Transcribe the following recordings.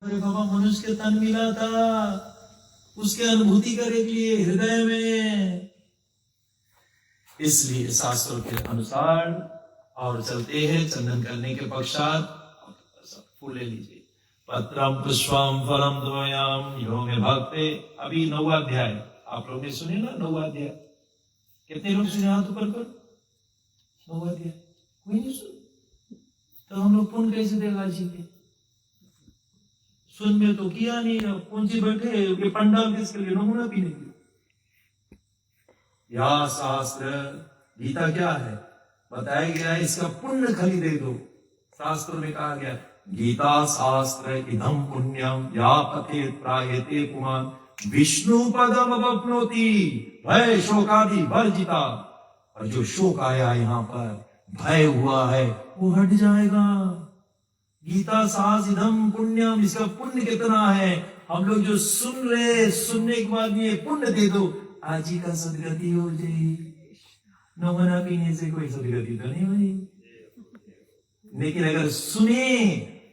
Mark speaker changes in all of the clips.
Speaker 1: अरे बाबा, मनुष्य के तन मिला था उसके अनुभूति करे के लिए हृदय में। इसलिए शास्त्रों के अनुसार और चलते हैं। चंदन करने के पश्चात फूल ले लीजिए। पत्रम पुष्पम फलम द्वयम यो में भक्ते। अभी 9वां अध्याय आप लोग ने सुने ना? 9वां अध्याय कितने लोग सुने? हाथ ऊपर कर। 9वां अध्याय कोई नहीं सुन तो हम लोग पुण्य कैसे देगा जी के? सुन में तो किया नहीं, पूंजी बैठे ये पंडाल किसके लिए? नमूना पीने के लिए। या शास्त्र गीता क्या है बताया गया है, इसका पुण्य खरीदे दो। शास्त्र में कहा गया गीता शास्त्र इदम पुण्यम या पठेत प्रायते पुमान विष्णु पदम अपनोति भय शोकादि वर्जिता। और जो शोक आया यहाँ पर, भय हुआ है, वो हट जाएगा। गीता शास्त्रम पुण्यम, इसका पुण्य कितना है? हम लोग जो सुन रहे, सुनने के बाद ये पुण्य दे दो, आज ही का सदगति हो जाएगी। नमूना पीने से कोई सदगति तो नहीं हुई, लेकिन अगर सुने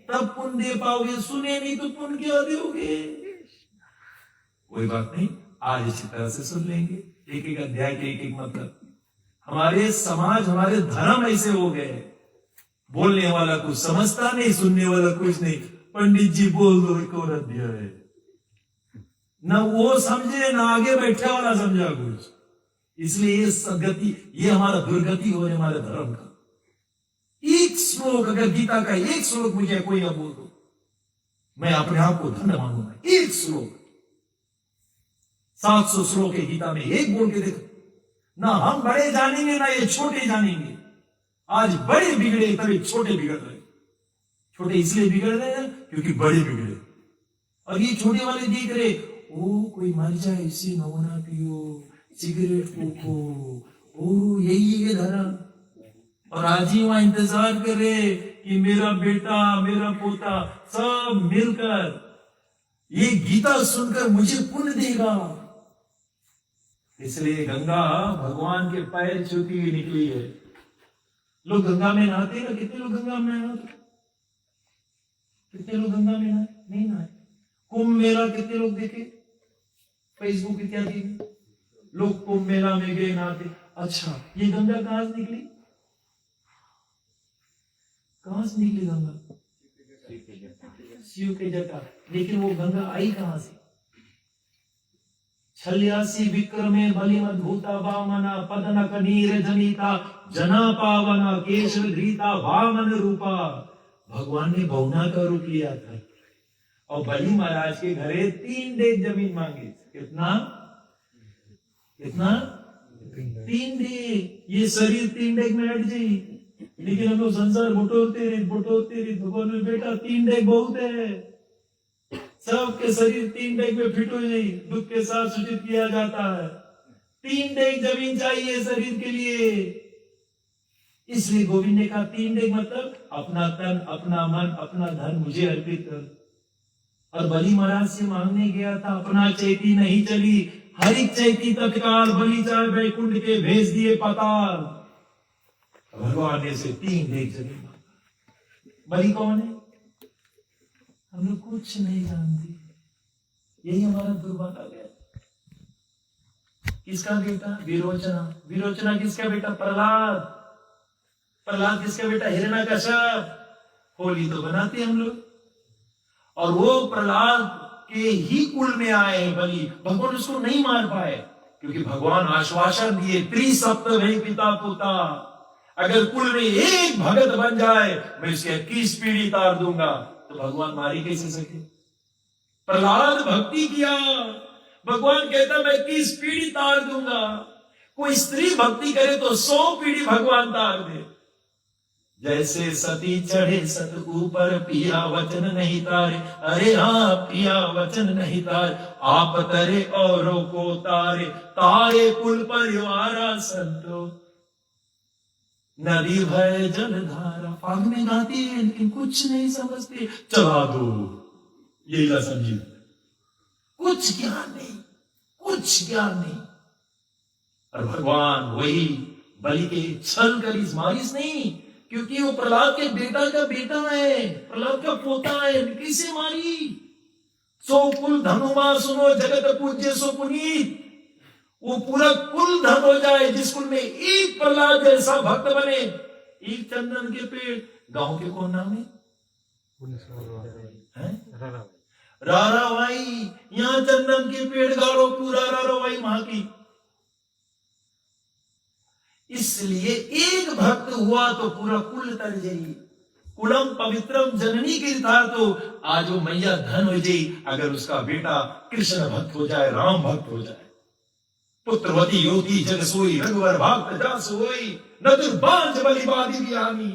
Speaker 1: तब पुण्य दे पाओगे, सुने नहीं तो पुण्य क्या दोगे? कोई बात नहीं, आज इसी तरह से सुन लेंगे एक एक अध्याय के एक एक मतलब। हमारे समाज, हमारे धर्म ऐसे हो गए, बोलने वाला कुछ समझता नहीं, सुनने वाला कुछ नहीं। पंडित जी बोल दो एक और अध्याय, ना वो समझे ना आगे बैठे वाला समझा कुछ। इसलिए ये सदगति, ये हमारा दुर्गति हो रही हमारे धर्म का। एक श्लोक, अगर गीता का एक श्लोक मुझे कोई ना बोल दो, मैं अपने आप को धन्य मानूंगा। एक श्लोक, 700 श्लोक है गीता में, एक बोल के देखो ना। हम बड़े जानेंगे ना ये छोटे जानेंगे। आज बड़े बिगड़े तभी छोटे बिगड़ रहे। छोटे इसलिए बिगड़ रहे हैं क्योंकि बड़े बिगड़े, और ये छोटे वाले देख रहे, ओ कोई मर जाए इसी नमूना पियो, सिगरेट फूको, ओ यही है धर्म। और आज ही वहां इंतजार करे कि मेरा बेटा, मेरा पोता सब मिलकर ये गीता सुनकर मुझे पुण्य देगा। इसलिए गंगा भगवान के पैर छूती हुई निकली है। लोग गंगा में नहाते ना, कितने लोग गंगा में नहाते? कितने लोग गंगा में नहीं नहाए? कुंभ मेला कितने लोग देखे? फेसबुक इत्यादि लोग कुंभ मेला में गए नहाते। अच्छा, ये गंगा कहां से निकली? कहां से निकली गंगा? शिव के जटा। लेकिन वो गंगा आई कहां से? छल्यासी विक्रमे बलिमद्भूता वामना पदनक नीर जनिता जना पावना केशव धृता वामन रूपा। भगवान ने बहुना का रूप लिया था और बलि महाराज के घरे 3 डेग जमीन मांगी। कितना? कितना? 3 डेग। ये शरीर 3 डेग में हट जाए, लेकिन हम लोग संसार बटोरते रहे। भगवान में बेटा 3 डेग बहुत है। सबके शरीर 3 डेग में फिट हो जाए, दुख के साथ सूचित किया जाता है। 3 डेग जमीन चाहिए शरीर के लिए। इसलिए गोविंद ने कहा 3 डेग मतलब अपना तन, अपना मन, अपना धन मुझे अर्पित कर। और बलि महाराज से मांगने गया था, अपना चैती नहीं चली, हरिक चैती तत्काल, बलि चाहे वैकुंठ के भेज दिए पाताल। भगवान ने से 3 डेग जमीन मांगा। बलि कौन है? हम लोग कुछ नहीं जानते। यही हमारा दुर्भाग्य है। किसका बेटा? विरोचना। विरोचना किसका बेटा? प्रहलाद। प्रहलाद किसका बेटा? हिरण्यकश्यप। होली तो बनाते हम लोग, और वो प्रहलाद के ही कुल में आए हैं बलि। भगवान उसको नहीं मार पाए क्योंकि भगवान आश्वासन दिए, त्रिसप्तभै पिता पुता, अगर कुल में एक भगत बन जाए मैं इसके 21 पीढ़ी तार दूंगा। तो भगवान मारी कैसे सके? प्रहलाद भक्ति किया, भगवान कहता मैं 21 पीढ़ी तार दूंगा। कोई स्त्री भक्ति करे तो 100 पीढ़ी भगवान तार दे। जैसे सती चढ़े सत ऊपर, पिया वचन नहीं तारे। अरे हाँ, पिया वचन नहीं तारे, आप तरे औरों को तारे। तारे कुल परिवारा संतो, नदी भय जलधारा। फाग में गाती है लेकिन कुछ नहीं समझते। चला दो, यही ला समझी। कुछ ज्ञान नहीं, कुछ ज्ञान नहीं। और भगवान वही बलि के छल करिस मारिस नहीं, क्योंकि वो प्रहलाद के बेटा का बेटा है, प्रहलाद का पोता है, कैसे मारी? सो कुल धनुमा सुनो जगत पूज्य सो पुनीत। वो पूरा कुल धन हो जाए जिस कुल में एक प्रहलाद जैसा भक्त बने। एक चंदन के पेड़, गांव के कौन नाम है? रारावाई। यहाँ चंदन के पेड़ गाड़ो, पूरा रारावाई वहां की। इसलिए एक भक्त हुआ तो पूरा कुल तर जाइए। कुलम पवित्रम जननी की था तो आज वो मैया धन हो जाए अगर उसका बेटा कृष्ण भक्त हो जाए, राम भक्त हो जाए। पुत्रवती योगी जग सोई, रघुवर भक्त जा सोई, न दुर्बांझ बलिवादी बियानी।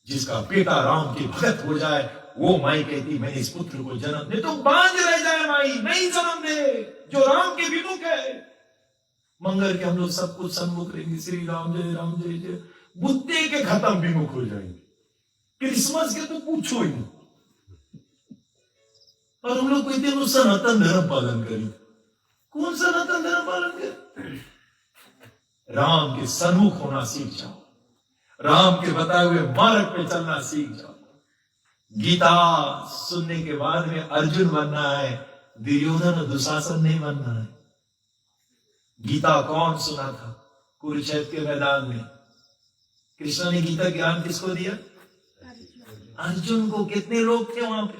Speaker 1: जिसका बेटा राम के भगत हो जाए वो माई कहती मैंने इस पुत्र को जन्म दे। तो बांझ रह जाए माई, नहीं जन्म दे जो राम के विमुख है। मंगल के हम लोग सब कुछ सन्मुख रहेंगे, श्री राम जय जय, बुद्धि के खत्म विमुख हो जाएंगे। क्रिसमस के तो पूछो ही नहीं। और हम लोग कहते हैं सनातन धर्म पालन करें। कौन सनातन धर्म पालन करे? राम के सन्मुख होना सीख जाओ, राम के बताए हुए मार्ग पे चलना सीख जाओ। गीता सुनने के बाद में अर्जुन बनना है, दुर्योधन और दुशासन नहीं बनना है। गीता कौन सुना था? कुरुक्षेत्र के मैदान में कृष्ण ने गीता ज्ञान किसको दिया? अर्जुन को। कितने लोग थे वहां पे?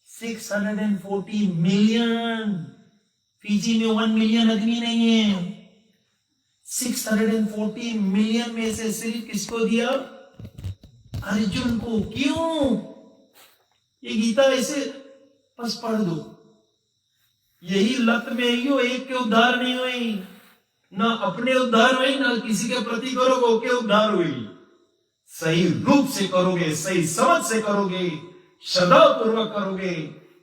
Speaker 1: 640 मिलियन। फीजी में 1 मिलियन आदमी नहीं है। 640 मिलियन में से सिर्फ किसको दिया? अर्जुन को। क्यों? ये गीता ऐसे बस पढ़ दो। यही लत में ही हो, एक के उद्धार नहीं हुई, ना अपने उद्धार हुई ना किसी के प्रति करोगे के उद्धार हुई। सही रूप से करोगे, सही समझ से करोगे, श्रद्धा पूर्वक करोगे।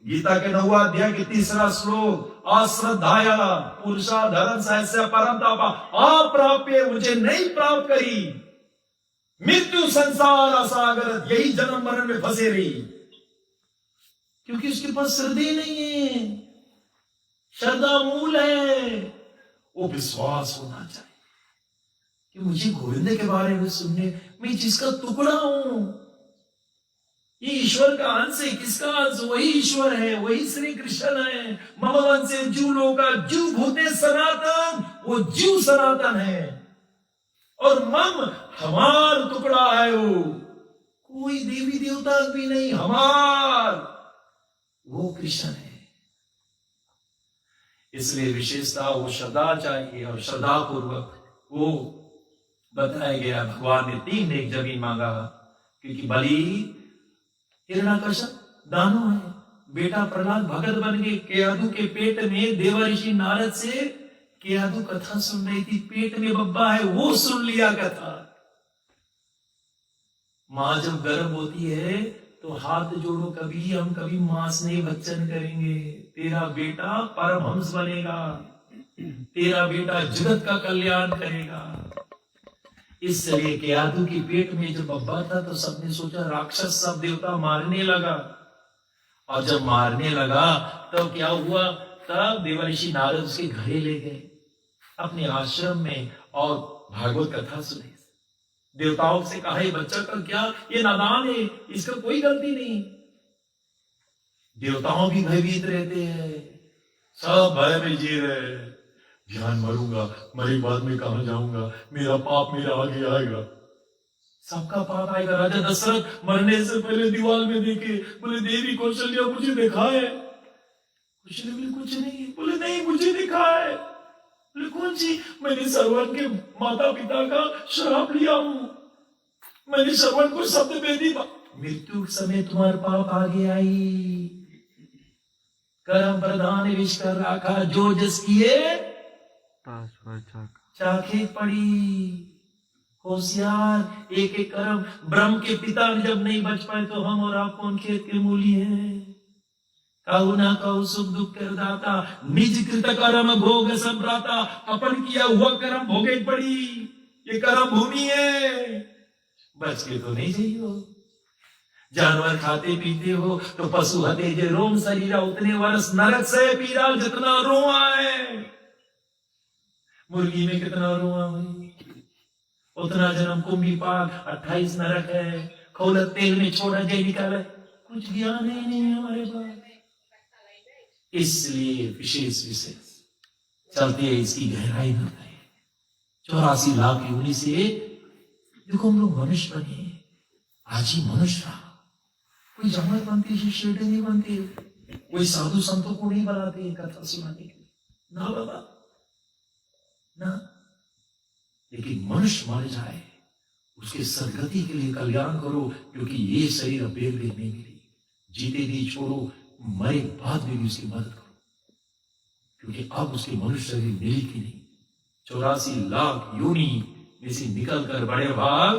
Speaker 1: गीता के 9वां अध्याय के 3रा श्लोक, अश्रद्धाया पुरुषा धर्म सहस्य परम तापा अप्राप्य, मुझे नहीं प्राप्त करी, मृत्यु संसार सागर, यही जन्म मरण में फंसे रही। क्योंकि उसके पास श्रद्धा नहीं है। श्रद्धा मूल है। वो विश्वास होना चाहिए कि मुझे गोविंद के बारे में सुनने, मैं जिसका टुकड़ा हूं, ये ईश्वर का अंश है। किसका अंश? वही ईश्वर है, वही श्री कृष्ण है। मम वंशे जीव लोका जीव भूते सनातन, वो जीव सनातन है और मम हमार टुकड़ा है। वो कोई देवी देवता भी नहीं, हमार वो कृष्ण है। इसलिए विशेषता वो श्रद्धा चाहिए और श्रद्धा पूर्वक वो बताया गया। भगवान ने 3 नेक जमीन मांगा क्योंकि बलि हिरण्याकश्यप दानो है। बेटा प्रहलाद भगत बन गए। केयादू के पेट में देवर्षि नारद से केयादू कथा सुन रही थी। पेट में बब्बा है, वो सुन लिया कथा। मां जब गर्भ होती है तो हाथ जोड़ो, कभी हम कभी मांस नहीं भक्षण करेंगे। तेरा बेटा परमहंस बनेगा, तेरा बेटा जगत का कल्याण करेगा। इसलिए केयादू के पेट में जब बब्बा था तो सबने सोचा राक्षस सब देवता मारने लगा। और जब मारने लगा तो क्या हुआ? तब देवर्षि नारद उसके घरे ले गए अपने आश्रम में और भागवत कथा सुनी। देवताओं से कहा बच्चा का क्या, ये नादान है, इसका कोई गलती नहीं। देवताओं भी भयभीत रहते हैं, सब भय में जी रहे। ध्यान मरूंगा, मरे बाद में कहां जाऊंगा, मेरा पाप मेरा आगे आएगा, सबका पाप आएगा। राजा दशरथ मरने से पहले दीवार में देखे, बोले देवी कौशल्या मुझे देखा है? कौशल्या बोले कुछ नहीं। बोले नहीं मुझे देखा है। बोले कौन सी? मैंने श्रवण के माता पिता का श्राप लिया हूं, मैंने श्रवण को शब्द दे दी। मृत्यु समय तुम्हारे पाप आगे आई। कर्म प्रधान विष कर रखा, जो जस किए चाखे पड़ी। होशियार एक एक कर्म। ब्रह्म के पिता जब नहीं बच पाए तो हम और आप कौन खेत के मूली हैं? कहू ना कहू सुख दुख कर दाता, निज कृत कर्म भोग संभ्राता। अपन किया हुआ कर्म भोगे पड़ी, ये कर्म भूमि है, बच के तो नहीं जाइयो। जानवर खाते पीते हो तो पशु हते जे रोम शरीरा, उतने वर्ष नरक से पीरा जितना रोआ है। मुर्गी में कितना रोआ हुई, उतना जन्म कुंभी पाक 28 नरक है। खोला तेल में छोड़ा जय निकाला, कुछ ज्ञान ही नहीं हमारे पास। इसलिए विशेष विशेष चलते हैं, इसकी गहराई में है। 84 लाख योनि से देखो हम लोग मनुष्य बने, आज ही मनुष्य रहा। कोई जमात बनती है, शिष्य नहीं बनती, कोई साधु संतों को नहीं बनाते हैं कथा सुनाने के लिए, ना बाबा ना। लेकिन मनुष्य मर जाए उसके सदगति के लिए कल्याण करो, क्योंकि ये शरीर अब एक दिन नहीं मिली। जीते दी छोड़ो, मरे बाद में भी उसकी मदद करो, क्योंकि अब उसके मनुष्य शरीर मिली कि नहीं। 84 लाख योनि में से निकल कर बड़े भाग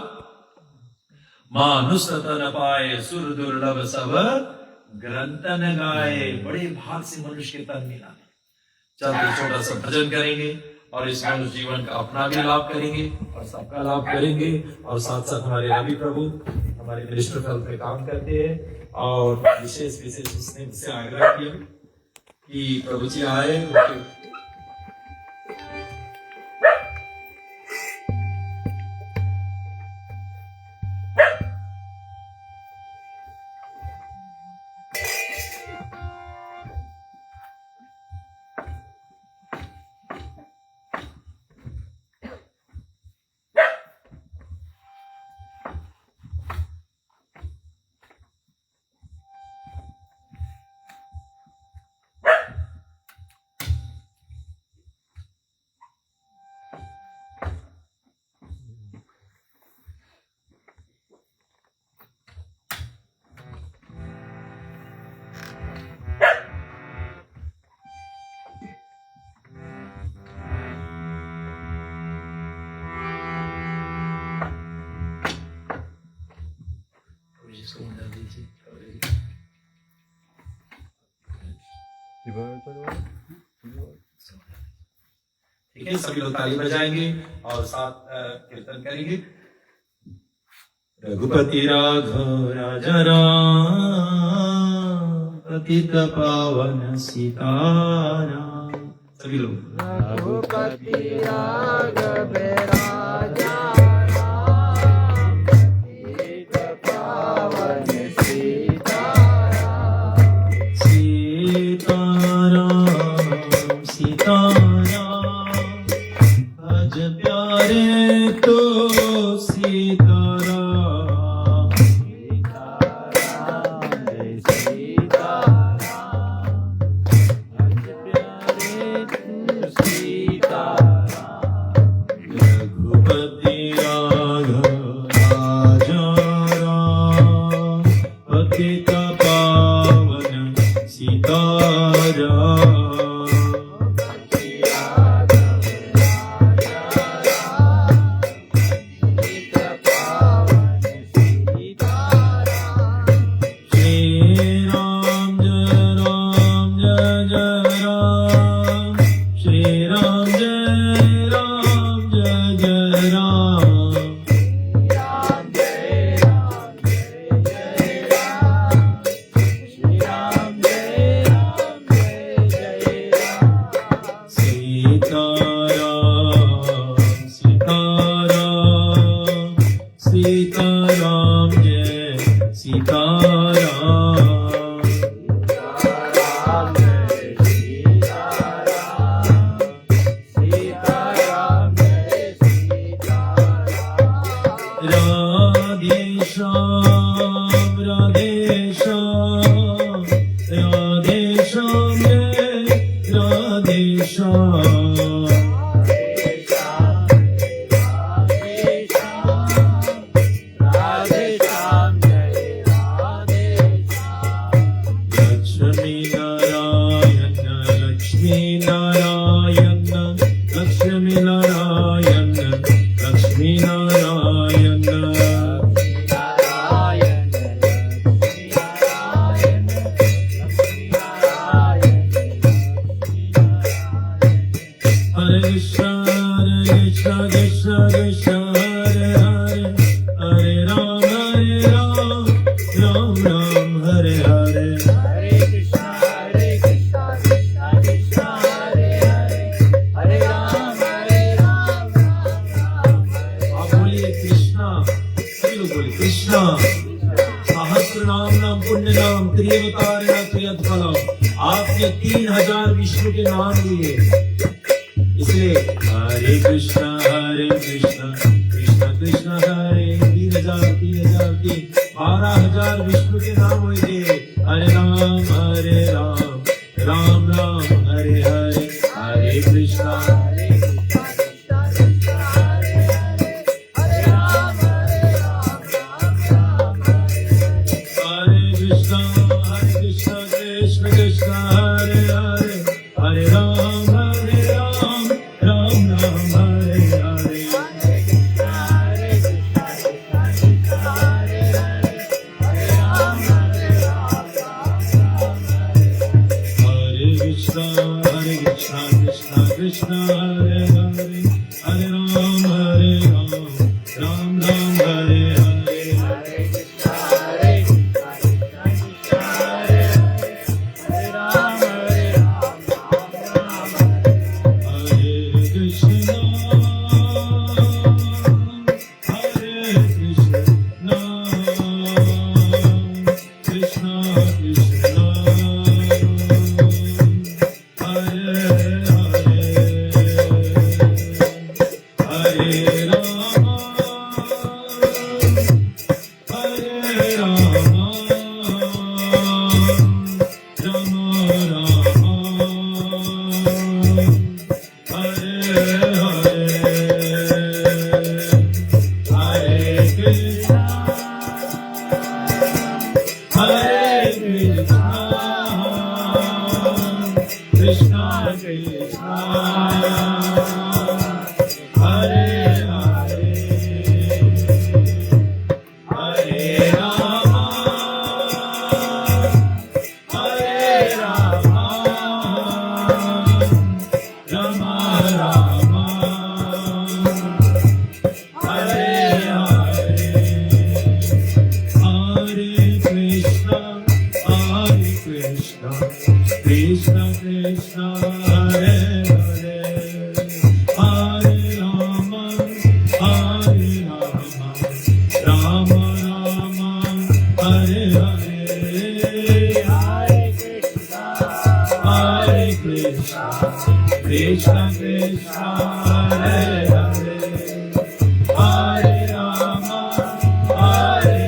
Speaker 1: मानुष न पाए, सुर दुर्लभ सब ग्रंथ न गाए। बड़े भाग से मनुष्य के तन मिला। चलते छोटा सा भजन करेंगे और इस मनुष्य जीवन का अपना भी लाभ करेंगे और सबका लाभ करेंगे। और साथ साथ हमारे रवि प्रभु हमारे मिनिस्टर हेल्थ पे काम करते हैं, और विशेष विशेष उसने मुझसे आग्रह किया कि प्रभु जी आए, ठीक है। सभी लोग ताली बजाएंगे और साथ कीर्तन करेंगे। रघुपति राघव राजा राम, पतित पावन सीताराम। सभी लोग
Speaker 2: रघुपति राघव राजा
Speaker 1: कृष्णा सहस्रनाम पुण्य नाम त्रियवतारेण त्रियत्फलम्। आपने 3000 विष्णु के नाम लिए, इसलिए हरे कृष्णा कृष्ण कृष्ण हरे 3000 12,000 विष्णु के नाम हुए थे। हरे राम राम राम हरे हरे, हरे कृष्णा कृष्ण कृष्ण हरे हरे, हरे राम राम राम हरे हरे। हरे कृष्ण कृष्ण कृष्ण हरे हरे, हरे राम राम राम हरे हरे। हरे Krishna Krishna Hare Hare, Hare Rama Rama Rama Hare Hare, Hare Krishna Krishna Krishna Hare Hare, Hare Rama Rama Hare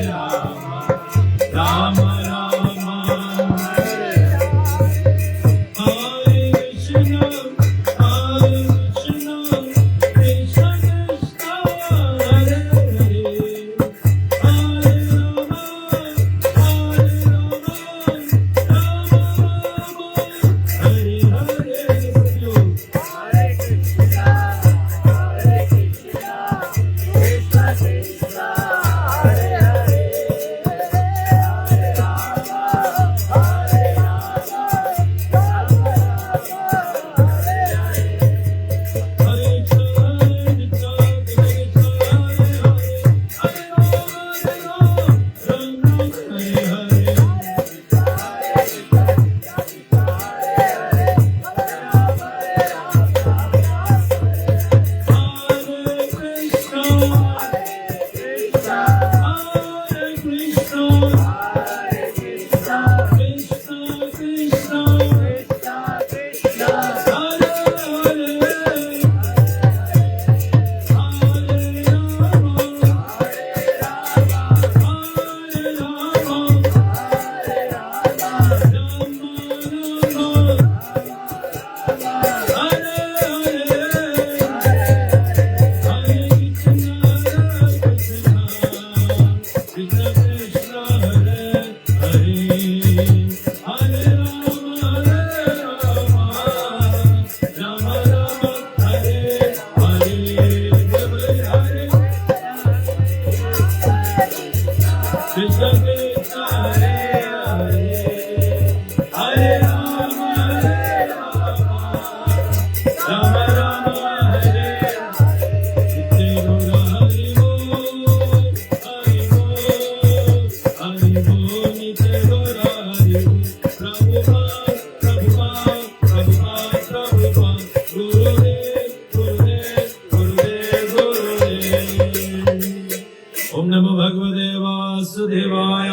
Speaker 1: Om Namo Bhagavate Vasudevaya. वासुदेवाय।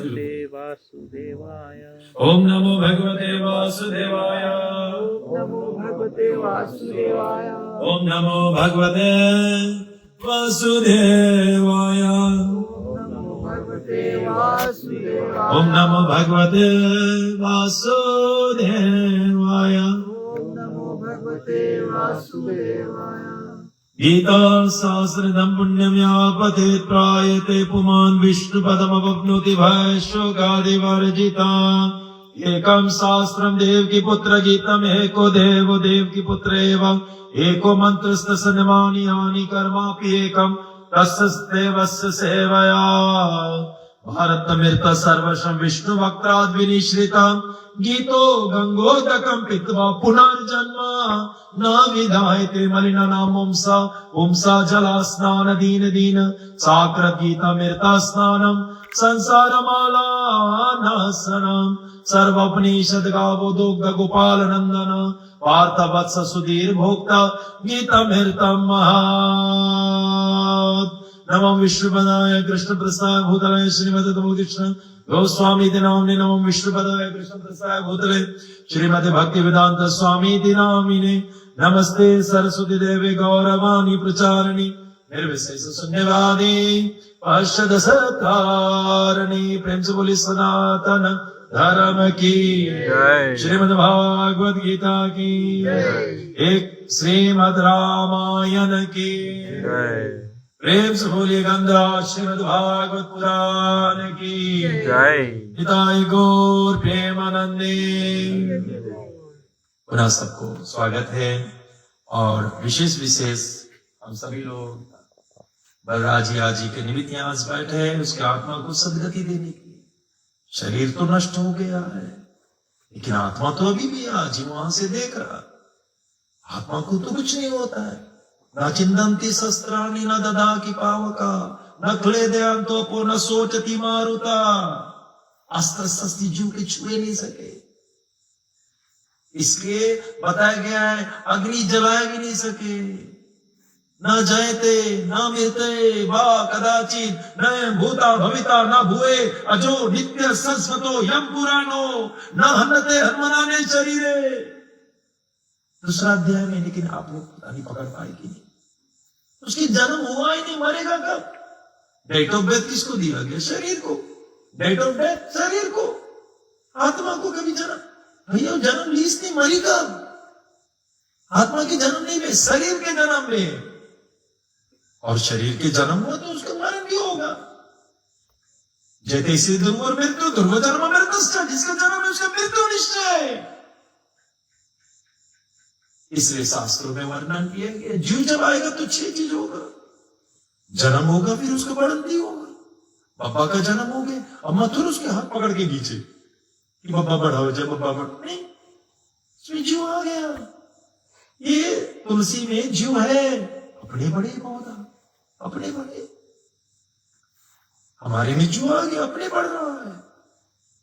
Speaker 2: भगवते वासुदेवाय।
Speaker 1: ओम नमो भगवते वासुदेवाय।
Speaker 2: नमो भगवते वासुदेवाय।
Speaker 1: ओम नमो भगवते वासुदेवाय।
Speaker 2: नमो भगवते वासुदेवाय।
Speaker 1: ओम नमो भगवते वासुदेवाय।
Speaker 2: नमो भगवते वासुदेवाय।
Speaker 1: गीता सहस्रदं पुण्यं या पठेत् त्रायते पुमान् विष्णुपदमवाप्नोति भयशोकादिवर्जिता। एकं शास्त्रं देवकी पुत्र गीतम् एको देवो देवकी पुत्र एव एको मन्त्रस्तस्य नमानि यानि कर्मापि एकं तस्य देवस्य सेवया। भारतमृत सर्वशं विष्णुभक्ताद् विनिश्रितं गीतो गंगोदकं पीत्वा पुनर्जन्म न विधायते मलिनानां पुंसा जला स्नान दीन दीन साकृत गीतामृता स्नानं संसारमाला नाशनं सर्वोपनिषद गावो दुग्ध गोपाल नंदन पार्थ वत्स सुधीर भोक्ता गीतामृतं महात्। नमः विष्णुपदाय कृष्ण प्रसाद भूतले श्रीमते तमल कृष्ण गोस्वामी नामिने। नमः विष्णुपदाय कृष्ण प्रसाद भूतले श्रीमते भक्ति वेदांत स्वामी नामिने। नमस्ते सरस्वती देवे गौरवाणी प्रचारिणी निर्विशेष शून्यवादी पार्षद सत्तारिणी। प्रेम से बोली सनातन धर्म की
Speaker 2: जय।
Speaker 1: श्रीमद् भागवत गीता की एक श्रीमद् रामायण की
Speaker 2: जय।
Speaker 1: प्रेम से बोलिए गंगा श्रीमद् भागवत पुराण की
Speaker 2: जय।
Speaker 1: निताय गौर प्रेमानंदे। पुनः सबको स्वागत है और विशेष हम सभी लोग बलराज जी के निमित्त यहाँ बैठे हैं उसके आत्मा को सदगति देने के लिए। शरीर तो नष्ट हो गया है लेकिन आत्मा तो अभी भी आज ही वहां से देख रहा। आत्मा को तो कुछ नहीं होता है। न चिंदंती शस्त्राणि न ददाति पावका न क्लेदयांतोपो न सोचति मारुता। अस्त्र शस्त्र जीव के छुए नहीं सके इसलिए बताया गया है अग्नि जलाए भी नहीं सके। न जयते न मृते वा कदाचित न भूता भविता न भुए अजो नित्य शाश्वतो यम पुराणो न हन्नते हन्मनाने शरीरे। दूसरा अध्याय में लेकिन आप लोग पता नहीं पकड़ पाएगी नहीं। उसकी जन्म हुआ ही नहीं, मरेगा कब? डेट ऑफ डेथ किसको दिया गया? शरीर को। डेट ऑफ डेथ शरीर को, आत्मा को कभी जन्म भैया जन्म ली इसने मरी कब? आत्मा की जन्म नहीं में शरीर के जन्म में। और शरीर के जन्म हुआ तो उसका मरण भी होगा। जैसे इसी ध्रुव मृत्यु ध्रुव जन्म मृत्यु जिसका जन्म है उसका मृत्यु निश्चय। इसलिए शास्त्रों में वर्णन किया गया जीव जब आएगा तो 6 चीज होगा। जन्म होगा फिर उसका बढ़न भी होगा। पापा का जन्म हो गया अब मथुर उसके हाथ पकड़ के नीचे कि बाबा बढ़ाओ जब बाबा बढ़ नहीं इसमें जीव आ गया। ये तुलसी में जीव है अपने बड़े पौधा अपने बड़े। हमारे में जीव आ गया अपने बढ़ रहा है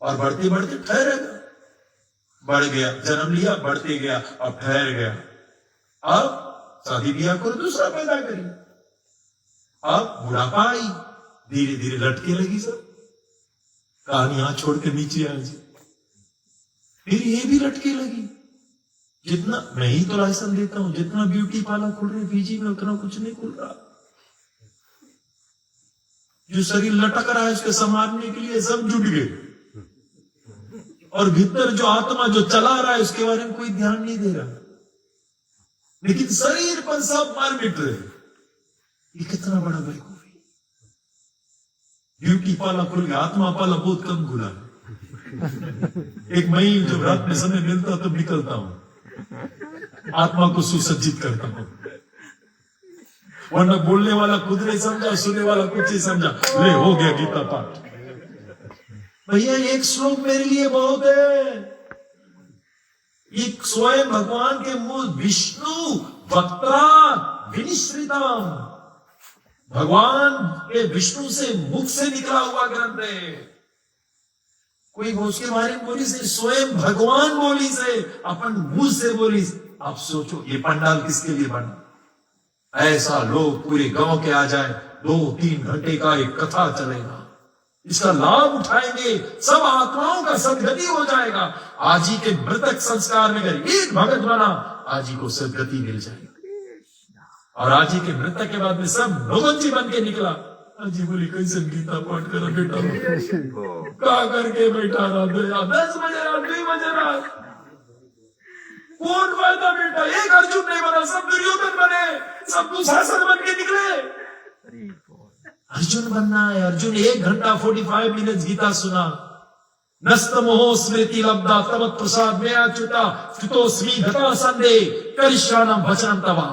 Speaker 1: और बढ़ते बढ़ते ठहरेगा। बढ़ गया जन्म लिया बढ़ते गया और ठहर गया। अब शादी ब्याह करो दूसरा पैदा करिए। अब बुढ़ापा आई धीरे धीरे लटके लगी सब। कहानी यहां छोड़ के नीचे आ जी फिर ये भी लटके लगी। जितना मैं ही तो लाइसेंस देता हूं जितना ब्यूटी पार्लर खुल रहे पीजी में उतना कुछ नहीं खुल रहा। जो शरीर लटक रहा है उसके संभालने के लिए सब जुट गए और भीतर जो आत्मा जो चला रहा है उसके बारे में कोई ध्यान नहीं दे रहा। लेकिन शरीर पर सब मार मिट रहे। ये कितना बड़ा बेवकूफी। ब्यूटी पाला खुल गया आत्मा पाला बहुत कम खुला है। एक मई जब रात में समय मिलता तब निकलता हूं आत्मा को सुसज्जित करता हूं। वरना बोलने वाला खुद नहीं समझा सुनने वाला कुछ नहीं समझा ले हो गया गीता पाठ। भैया एक श्लोक मेरे लिए बहुत है। ये स्वयं भगवान के मुंह विष्णु वक्ता विनिश्रिता भगवान के विष्णु से मुख से निकला हुआ ग्रंथ है। कोई उसके बारे में बोली से स्वयं भगवान बोली से अपन मुंह से बोली। आप सोचो ये पंडाल किसके लिए बना? ऐसा लोग पूरे गांव के आ जाए 2-3 घंटे का एक कथा चलेगा, इसका लाभ उठाएंगे, सब आत्माओं का सदगति हो जाएगा। आज ही के मृतक संस्कार में अगर एक भगत बना, आज ही को सदगति मिल जाएगी। और आज ही के मृतक के बाद में सब भगवंती बन के निकला। अजी बोली कैसे गीता पाठ करो बेटा, क्या करके बैठा रहा 10 बजे रात 2 बजे रात, कौन फायदा बेटा? एक अर्जुन नहीं बना, सब दुर्योधन बने, सब दुशासन बन के निकले। अर्जुन बनना है। अर्जुन 1 घंटा 45 मिनट गीता सुना। नस्तमोह स्मृति लब्धा तव प्रसाद में अच्युता च्युतोस्मि गता संदे करिष्याणाम वचनम तवा।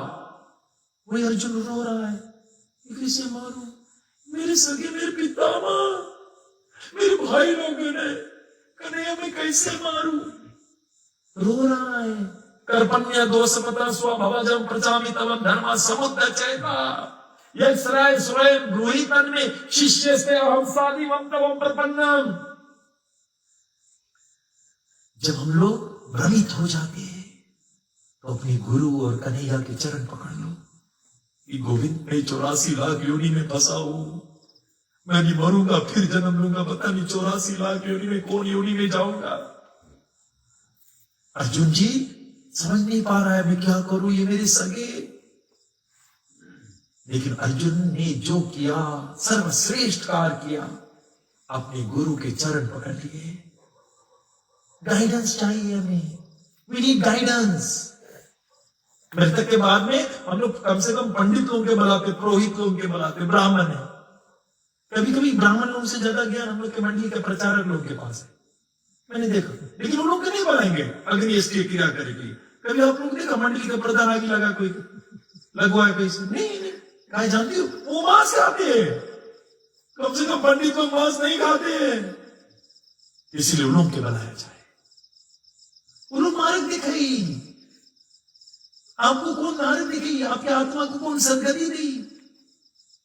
Speaker 1: वही अर्जुन रो रहा है, कैसे मारूं? मेरे सगे, मेरे पितामह, मेरे भाई लोगों ने कन्हैया मैं कैसे मारूं? रो रहा है। कर्पण्य दोषपता स्वभवजम प्रचामि तवम धर्म समुद्र चेता यक्षराय स्वयं गृहीतन में शिष्य से अहम साधिवम तवम प्रपन्नम। जब हम लोग भ्रमित हो जाते हैं तो अपने गुरु और कन्हैया के चरण पकड़ लो कि गोविंद मैं 84 लाख योनि में फंसा हूं, मैं भी मरूंगा फिर जन्म लूंगा, पता नहीं 84 लाख योनि में कौन योनि में जाऊंगा। अर्जुन जी समझ नहीं पा रहा है मैं क्या करूं, ये मेरे सगे। लेकिन अर्जुन ने जो किया सर्वश्रेष्ठ कार्य किया, अपने गुरु के चरण पकड़ लिए। गाइडेंस चाहिए हमें, वी नीड गाइडेंस। मृतक के बाद में हम लोग कम से कम पंडित लोगों के बुलाते, पुरोहित लोगों के बुलाते, ब्राह्मण है। कभी कभी ब्राह्मण लोगों से ज्यादा ज्ञान हम लोग के मंडली के प्रचारक लोगों के पास है, मैंने देखा। लेकिन उन लोग के नहीं बुलाएंगे अग्नि एष्टि क्रिया करेगी। कभी आप लोग देखा मंडली का प्रधान आगे लगा, कोई लगवाए पैसे नहीं कहा जानती हो, वो मांस खाते हैं। कम से कम पंडित लोग मांस नहीं खाते हैं, इसलिए उन लोग के बुलाया जाए। उन लोग मार्ग दिखाई, आपको कौन मार्ग दिखाई, आपकी आत्मा को कौन सदगति दी।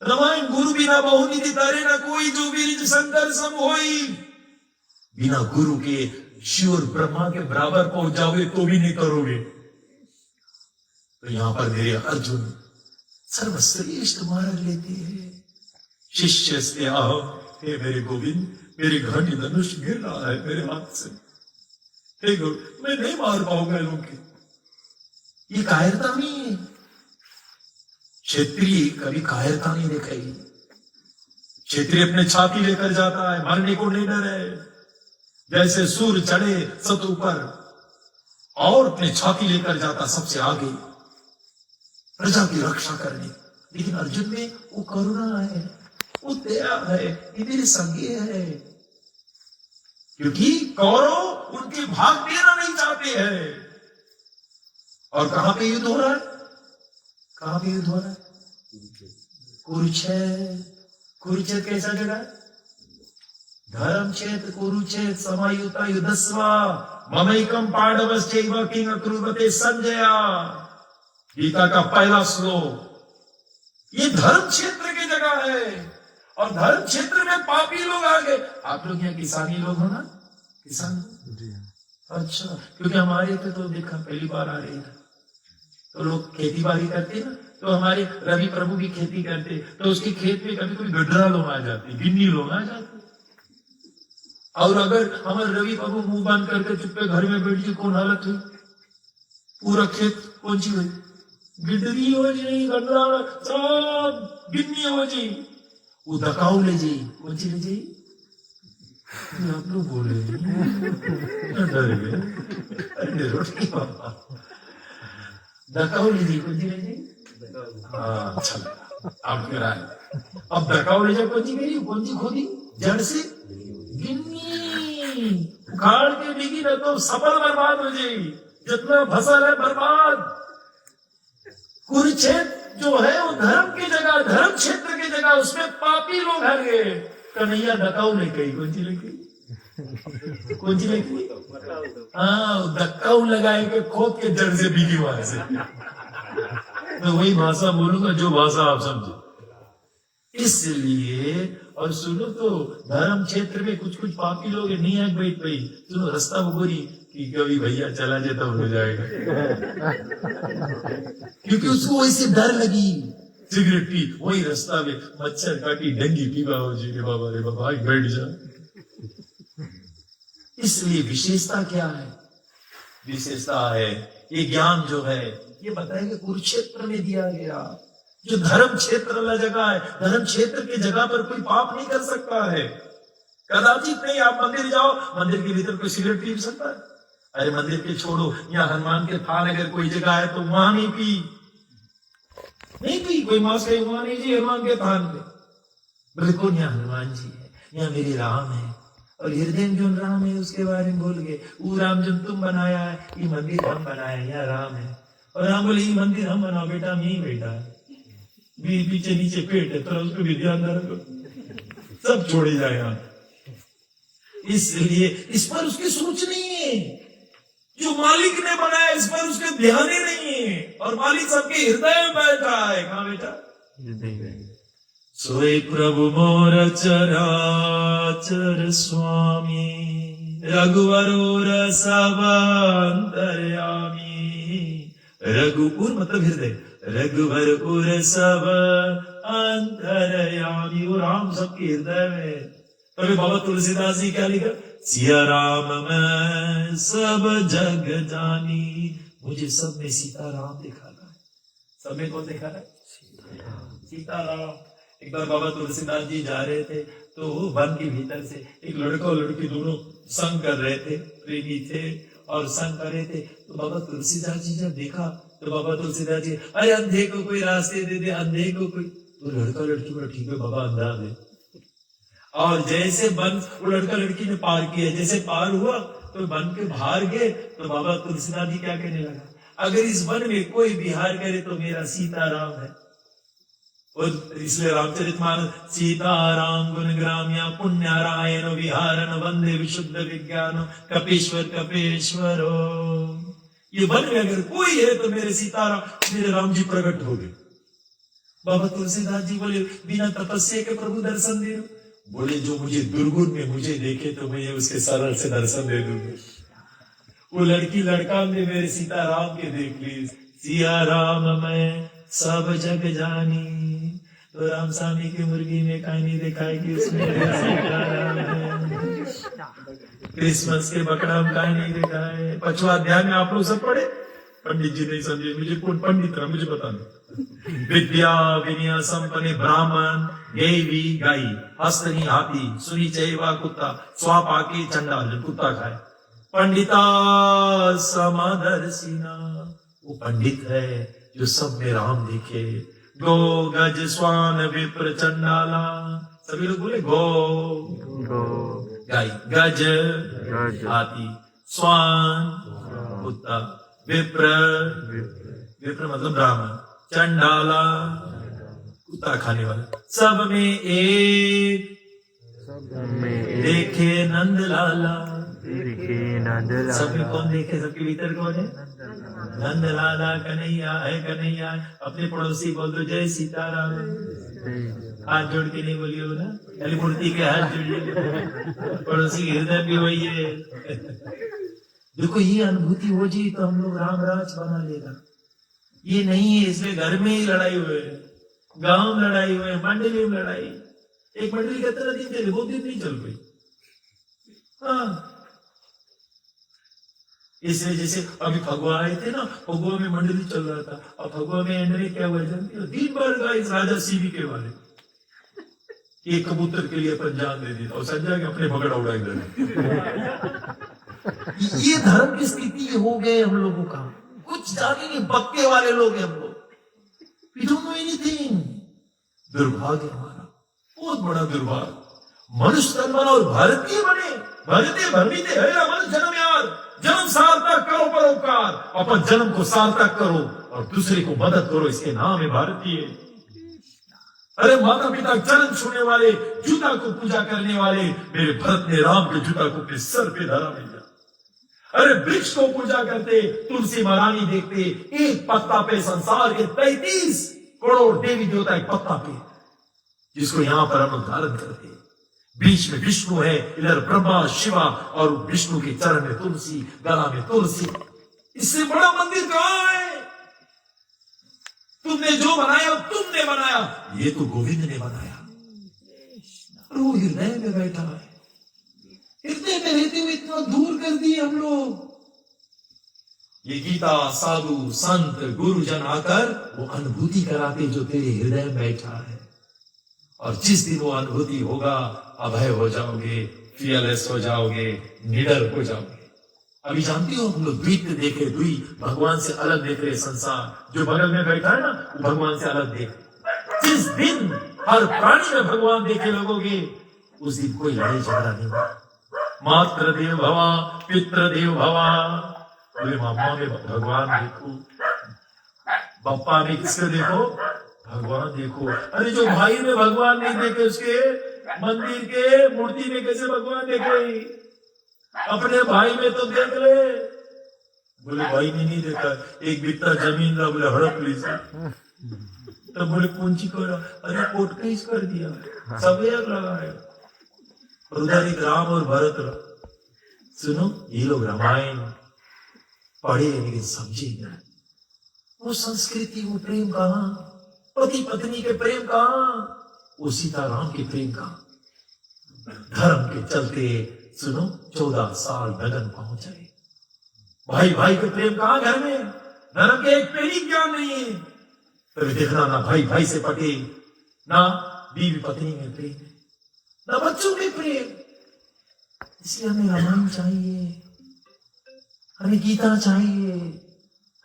Speaker 1: रामायण गुरु बिना बहुनिधि तारे न कोई, जो बीरिज शंकर सम होई। बिना गुरु के शिव और ब्रह्मा के बराबर पहुंच जाओगे तो भी नहीं करोगे। तो यहां पर मेरे अर्जुन सर्वश्रेष्ठ मार्ग लेते हैं। शिष्य से हे मेरे गोविंद, मेरे घंटी धनुष गिर रहा है मेरे हाथ से, हे गोविंद मैं नहीं मार पाऊंगा लोग के। ये कायरता नहीं है। क्षत्रिय कभी कायरता नहीं दिखाई। क्षत्रिय अपने छाती लेकर जाता है, मरने को नहीं डर है। जैसे सूर्य चढ़े शत्रु पर और अपने छाती लेकर जाता सबसे आगे प्रजा की रक्षा करने। लेकिन अर्जुन में वो करुणा है, वो दया है, ये मेरे संगी है। क्योंकि कौरव उनके भाग देना नहीं चाहते हैं। और कहां पे युद्ध हो रहा है? कहां पे युद्ध हो रहा है? कुरुक्षेत्र। कुरुक्षेत्र कैसा जगह है? धर्म क्षेत्र कुरुक्षेत्र समायुता युद्धस्वा ममैकम पांडवश्चैव किंग अक्रूरते संजया। गीता का पहला श्लोक। ये धर्म क्षेत्र की जगह है और धर्म क्षेत्र में पापी लोग आ गए। आप लोग यहाँ किसानी लोग हो ना? किसान? अच्छा, क्योंकि हमारे तो देखा पहली बार आ रही है तो लोग खेती बाड़ी करते ना, तो हमारे रवि प्रभु भी खेती करते, तो उसके खेत में कभी कभी गड्ढा लोग आ जाते, गिन्नी लोग आ जाते। और अगर हमारे रवि प्रभु मुंह बंद करके चुप्पे घर में बैठ के कौन हालत हुई? पूरा खेत कौन सी हुई? गिडरी हो जी, गड्ढा सब गिन्नी हो जी। वो दकाऊ ले जाई, कौन सी ले जाई? आप लोग बोले डर गए। दकाऊ ले जाई, कौन सी ले जाई? अच्छा अब फिर आए। अब दकाऊ ले जाए, कौन सी गई? कौन सी खोदी? जड़ से गिन्नी उखाड़ के बिकी ना तो सफल बर्बाद हो जाएगी। जितना फसल है बर्बाद। कुरुक्षेत्र जो है वो धर्म की जगह, धर्म क्षेत्र की जगह, उसमें पापी लोग हर गए। कन्हैया दकाऊ ले गई, कौन सी लेगी? कौन सी लेगी? हाँ, दकाऊ लगाए के खोद के जड़ से बिकी वहां से। मैं वही भाषा बोलूंगा जो भाषा आप समझे। इसलिए और सुनो तो धर्म क्षेत्र में कुछ कुछ पापी लोग नहीं है बैठ भाई, सुनो रास्ता बोरी कि कभी भैया चला जाता हो जाएगा। क्योंकि उसको वैसे डर लगी, सिगरेट पी, वही रास्ता में मच्छर काटी, डेंगी पीवा हो जी रे बाबा बैठ जा। इसलिए विशेषता क्या है? विशेषता है ये ज्ञान जो है, ये बताएंगे कुरुक्षेत्र में दिया गया। जो धर्म क्षेत्र वाला जगह है, धर्म क्षेत्र की जगह पर कोई पाप नहीं कर सकता है, कदाचित नहीं। आप मंदिर जाओ, मंदिर के भीतर कोई सिगरेट पी सकता है? अरे मंदिर के छोड़ो, यहाँ हनुमान के थान अगर कोई जगह है तो वहां नहीं पी, कोई मांस कहीं वहां नहीं जी, हनुमान के थान पे। बोले कौन? यहाँ हनुमान जी है, यहाँ मेरे राम है, और हृदय में जो राम है उसके बारे में बोल गए। वो राम जो तुम बनाया है, ये मंदिर हम बनाया, यहाँ राम है। और राम बोले ये मंदिर हम बनाओ बेटा, हम यही बेटा है, पीछे नीचे पेट है, तो उसको भी ध्यान रखो, सब छोड़े जाए यहाँ। इसलिए इस पर उसकी सोच नहीं है। जो मालिक ने बनाया इस पर उसके ध्यान ही नहीं है, और मालिक सबके हृदय में बैठा है। कहाँ बेटा? सोए प्रभु मोर चराचर स्वामी, रघुवर सब अंतर्यामी। रघुपुर मतलब हृदय, रघुवर उर सब अंतर्यामी। वो राम सबके हृदय में। तभी बाबा तुलसीदास जी क्या लिखा? सिया राम मैं सब जग जानी। मुझे सब में सीता राम दिखाना है। सब में कौन दिखाना है? सीता राम। एक बार बाबा तुलसीदास जी जा रहे थे, तो वन के भीतर से एक लड़का और लड़की दोनों संग कर रहे थे, प्रेमी थे और संग कर रहे थे। तो बाबा तुलसीदास जी जब देखा तो बाबा तुलसीदास जी, अरे अंधे को कोई रास्ते दे दे, अंधे को कोई। तो लड़का लड़की बोला ठीक है बाबा, अंधा दे। और जैसे वन वो लड़का लड़की ने पार किया, जैसे पार हुआ तो वन के बाहर गए, तो बाबा तुलसीदास जी क्या कहने लगा? अगर इस वन में कोई विहार करे तो मेरा सीता राम है। और इसलिए रामचरितमानस सीताराम गुण ग्राम्या पुण्यारायण विहारन वंदे विशुद्ध विज्ञान कपीश्वर कपीश्वरो। ये वन में अगर कोई है तो मेरे सीताराम, मेरे राम जी प्रकट हो गए। बाबा तुलसीदास जी बोले बिना तपस्या के प्रभु दर्शन दे। बोले जो मुझे दुर्गुण में मुझे देखे तो मैं उसके सरल से दर्शन दे दूंगा। वो लड़की लड़का ने मेरे सीताराम के देख ली। सिया राम मैं सब जग जानी। तो राम स्वामी की मुर्गी में कहानी दिखाएगी, उसमें क्रिसमस के बकरा में कहानी दिखाए। 5वां अध्याय में आप लोग सब पढ़े? पंडित जी नहीं समझे, मुझे कौन पंडित रहा मुझे बता दो। विद्या विनय संपन्न ब्राह्मण, देवी गाई, हस्तनी हाथी, सुनी चैवा कुत्ता, स्वाप आके चंडाल कुत्ता खाए। पंडिता समादर्शिना, वो पंडित है जो सब में राम दिखे। गो गज स्वान विप्र चंडाला, सभी लोग बोले गो गाय, गज हाथी, स्वान कुत्ता, विप्र मतलब ब्राह्मण, चंडाला कुत्ता खाने वाला, सब में एक देखे नंद लाला। सबके कौन देखे? सबके भीतर कौन है? नंद लाला कन्हैया है, कन्हैया है। अपने पड़ोसी बोल दो जय सीताराम। हाथ जोड़ के नहीं बोलिए ना, खाली मूर्ति के हाथ जोड़िए, पड़ोसी के हृदय भी वही है। देखो ये अनुभूति हो जी तो हम लोग राम राज बना लेगा। ये नहीं है, इसलिए घर में ही लड़ाई हुए, गांव में लड़ाई हुए, मंडली में लड़ाई। एक मंडली कितना दिन चली? 2 दिन नहीं चल पाई। हाँ, इसलिए जैसे अभी फगुआ आए थे ना, फगुआ में मंडली चल रहा था। और फगुआ में एंड में क्या हुआ जानती हो? दिन भर का इस राजा सीवी के वाले एक कबूतर के लिए अपन जान दे दी और संजय के अपने भगड़ा उड़ाई दे। ये धर्म की स्थिति हो गए हम लोगों का। कुछ जाने नहीं, बक्के वाले लोग हैं हम लोग। We don't know anything। दुर्भाग्य हमारा, बहुत बड़ा दुर्भाग्य। मनुष्य तन बना और भारतीय बने, भारतीय भरमीते है मनुष्य जन्म यार। जन्म सार्थक करो परोपकार, अपन जन्म को सार्थक करो और दूसरे को मदद करो, इसके नाम है भारतीय। अरे माता पिता चरण छूने वाले, जूता को पूजा करने वाले, मेरे भरत ने राम के जूता को अपने सर पे धरा भैया। अरे वृक्ष को पूजा करते, तुलसी महारानी देखते, एक पत्ता पे संसार के 33 करोड़ देवी देवता एक पत्ता पे, जिसको यहां पर हम धारण करते। बीच में विष्णु है, इधर ब्रह्मा शिवा, और विष्णु के चरण में तुलसी, गला में तुलसी। इससे बड़ा मंदिर कहां है? तुमने जो बनाया तुमने बनाया, ये तो गोविंद ने बनाया। और वो हृदय में बैठा है। हृदय में रहते हुए इतना दूर कर दिए हम लोग। ये गीता साधु संत गुरुजन आकर वो अनुभूति कराते जो तेरे हृदय में बैठा है। और जिस दिन वो अनुभूति होगा, अभय हो जाओगे, फियरलेस हो जाओगे, निडर हो जाओगे। अभी जानती हो हम लोग द्वैत देखे, द्वैत भगवान से अलग देख रहे संसार। जो बगल में बैठा है ना, वो भगवान से अलग देख। जिस दिन हर प्राणी में भगवान देखे लगोगे, उस दिन कोई लड़ाई झगड़ा नहीं होगा। मात्र देव भवा, पितृ देव भवा। बोले मामा में भगवान देखो, बप्पा में किसको देखो, भगवान देखो। अरे जो भाई में भगवान नहीं देखे, उसके मंदिर के मूर्ति में कैसे भगवान देखे? अपने भाई में तो देख ले। बोले भाई ने नहीं देखा, एक बित्ता जमीन रहा, बोले हड़प लीजिए। तो बोले कौन सी कर, अरे कोर्ट केस कर दिया, सब एक लगा है। और उधर एक राम और भरत रहा। सुनो, ये लोग रामायण पढ़े लेकिन समझे नहीं। वो संस्कृति, वो प्रेम कहाँ, पति पत्नी के प्रेम कहाँ, वो सीताराम के प्रेम कहाँ। धर्म के चलते सुनो 14 साल नगन पहुंचे। भाई भाई के प्रेम कहाँ घर में, धर्म के एक पेरी ज्ञान नहीं है। फिर देखना ना भाई भाई से पटे, ना बीवी पत्नी में प्रेम, ना बच्चों में प्रेम। इसलिए हमें रामायण चाहिए, हमें गीता चाहिए,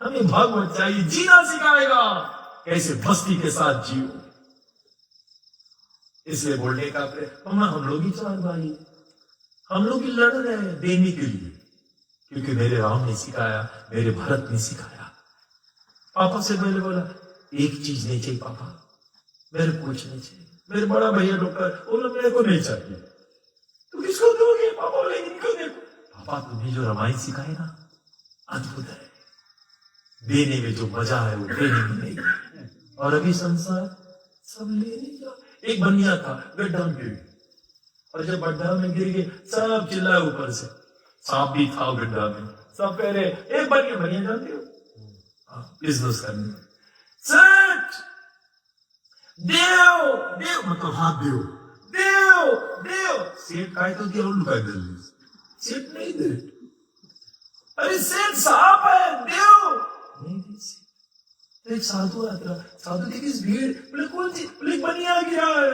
Speaker 1: हमें भागवत चाहिए। जीना सिखाएगा कैसे मस्ती के साथ जियो। इसलिए बोलने का प्रेम। हम लोग ही 4 भाई, हम लोग ही लड़ रहे हैं देने के लिए, क्योंकि मेरे राम ने सिखाया, मेरे भरत ने सिखाया। पापा से मैंने बोला एक चीज नहीं चाहिए पापा, मेरे कुछ नहीं चाहिए। मेरे बड़ा भैया डॉक्टर बोला मेरे को नहीं चाहिए। तो किसको दोगे? पापा बोले इनको देखो। पापा तुम्हें जो रामायण सिखाए ना, अद्भुत है। देने में जो मजा है वो देने में नहीं है। और अभी संसार सब लेने जा। एक बनिया था, गड्ढा में गिर, और जब गड्ढा में गिर गए सब चिल्लाए ऊपर से। सांप भी था गड्ढा में, सब कह रहे एक बनिया जानते हो बिजनेस करने, सच देव देव मतलब हाथ देव देव देव। सेठ काय तो दिया और लुका दे, सेठ नहीं दे। अरे सेठ सांप है, देव नहीं दे। तो एक साधु आता, साधु की किस भीड़, बोले कौन सी, बोले बनिया गिरा है।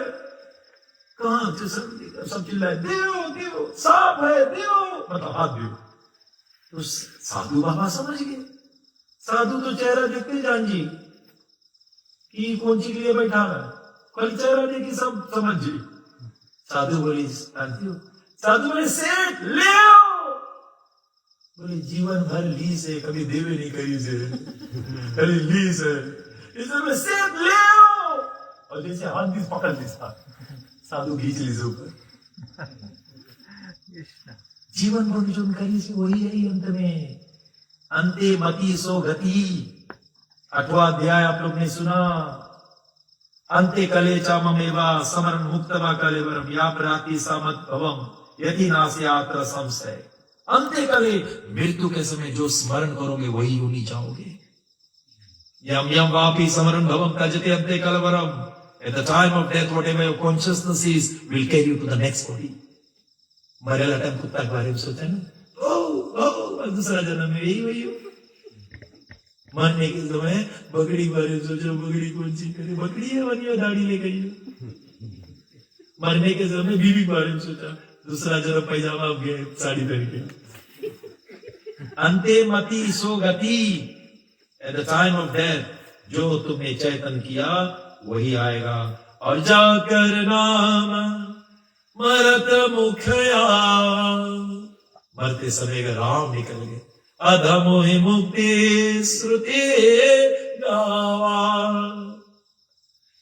Speaker 1: कहाँ? तो सब चिल्लाए देव देव, सांप है देव मतलब हाथ देव। तो साधु बाबा समझ गए। साधु तो चेहरा देखते जान जी कि कौन सी लिए बैठा है, कल चेहरा देखी सब समझ जी। साधु बोली जानती हो, साधु बोले सेठ ले आओ। बोले जीवन भर लीस है, कभी देवे नहीं करी से, कभी लीस है। इसमें सेठ ले आओ, और जैसे हाथ भी पकड़ लिया, साधु खींच लीजिए ऊपर। जीवन भर जो करी से वही है अंत में। अंते मति सो गति, 8वां अध्याय आप लोग ने सुना। अंते कले चाममेवा समरण मुक्तवा कलेवरम या प्राति समत भवम यदि नास्यात्र संशय। अंते कले, मृत्यु के समय जो स्मरण करोगे वही होनी चाहोगे। यम यम वापी समरण भवम तजते अंते कलवरम। At the time of death, whatever your consciousness is, will carry you to the next body. मरेला टाइम कुत्ता के बारे में सोचा ना, दूसरा जन्म में यही वही हो। मरने के समय बकरी के बारे में सोचो, बकरी कौन सी करे, बकरी है बनियो दाढ़ी ले गई हो। मरने के समय बीवी के बारे में सोचा, दूसरा जन्म पैजामा साड़ी पहन के। अंते मति सो गति, at the time of death जो तुमने चैतन किया वही आएगा। और जाकर नाम मरत मुखया, मरते समय का राम निकल गए। अधमोहि मुक्ति श्रुति गावा,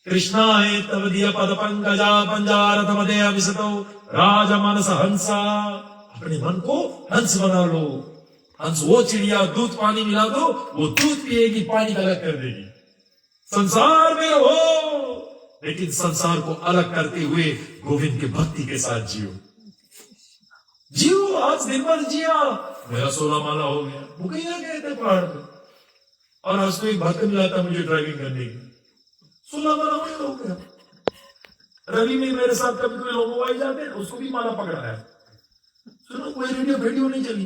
Speaker 1: कृष्णाय तव दिय पद पंकजा पंजारथ मदे अभिसतो राज मनस हंसा। अपने मन को हंस बना लो। हंस वो चिड़िया, दूध पानी मिला दो, वो दूध पिएगी, पानी का अलग कर देगी। संसार में हो, लेकिन संसार को अलग करते हुए गोविंद के भक्ति के साथ जियो। जियो, आज दिन भर जिया, मेरा 16 माला हो गया। वो कहीं गए थे पहाड़ पे, और आज तो एक भक्त मिला था मुझे ड्राइविंग करने की, 16 वाला हो गया। रवि में मेरे साथ कभी कोई लोग आए जाते हैं, उसको भी माला पकड़ा है। सुनो, कोई रेडियो नहीं चली।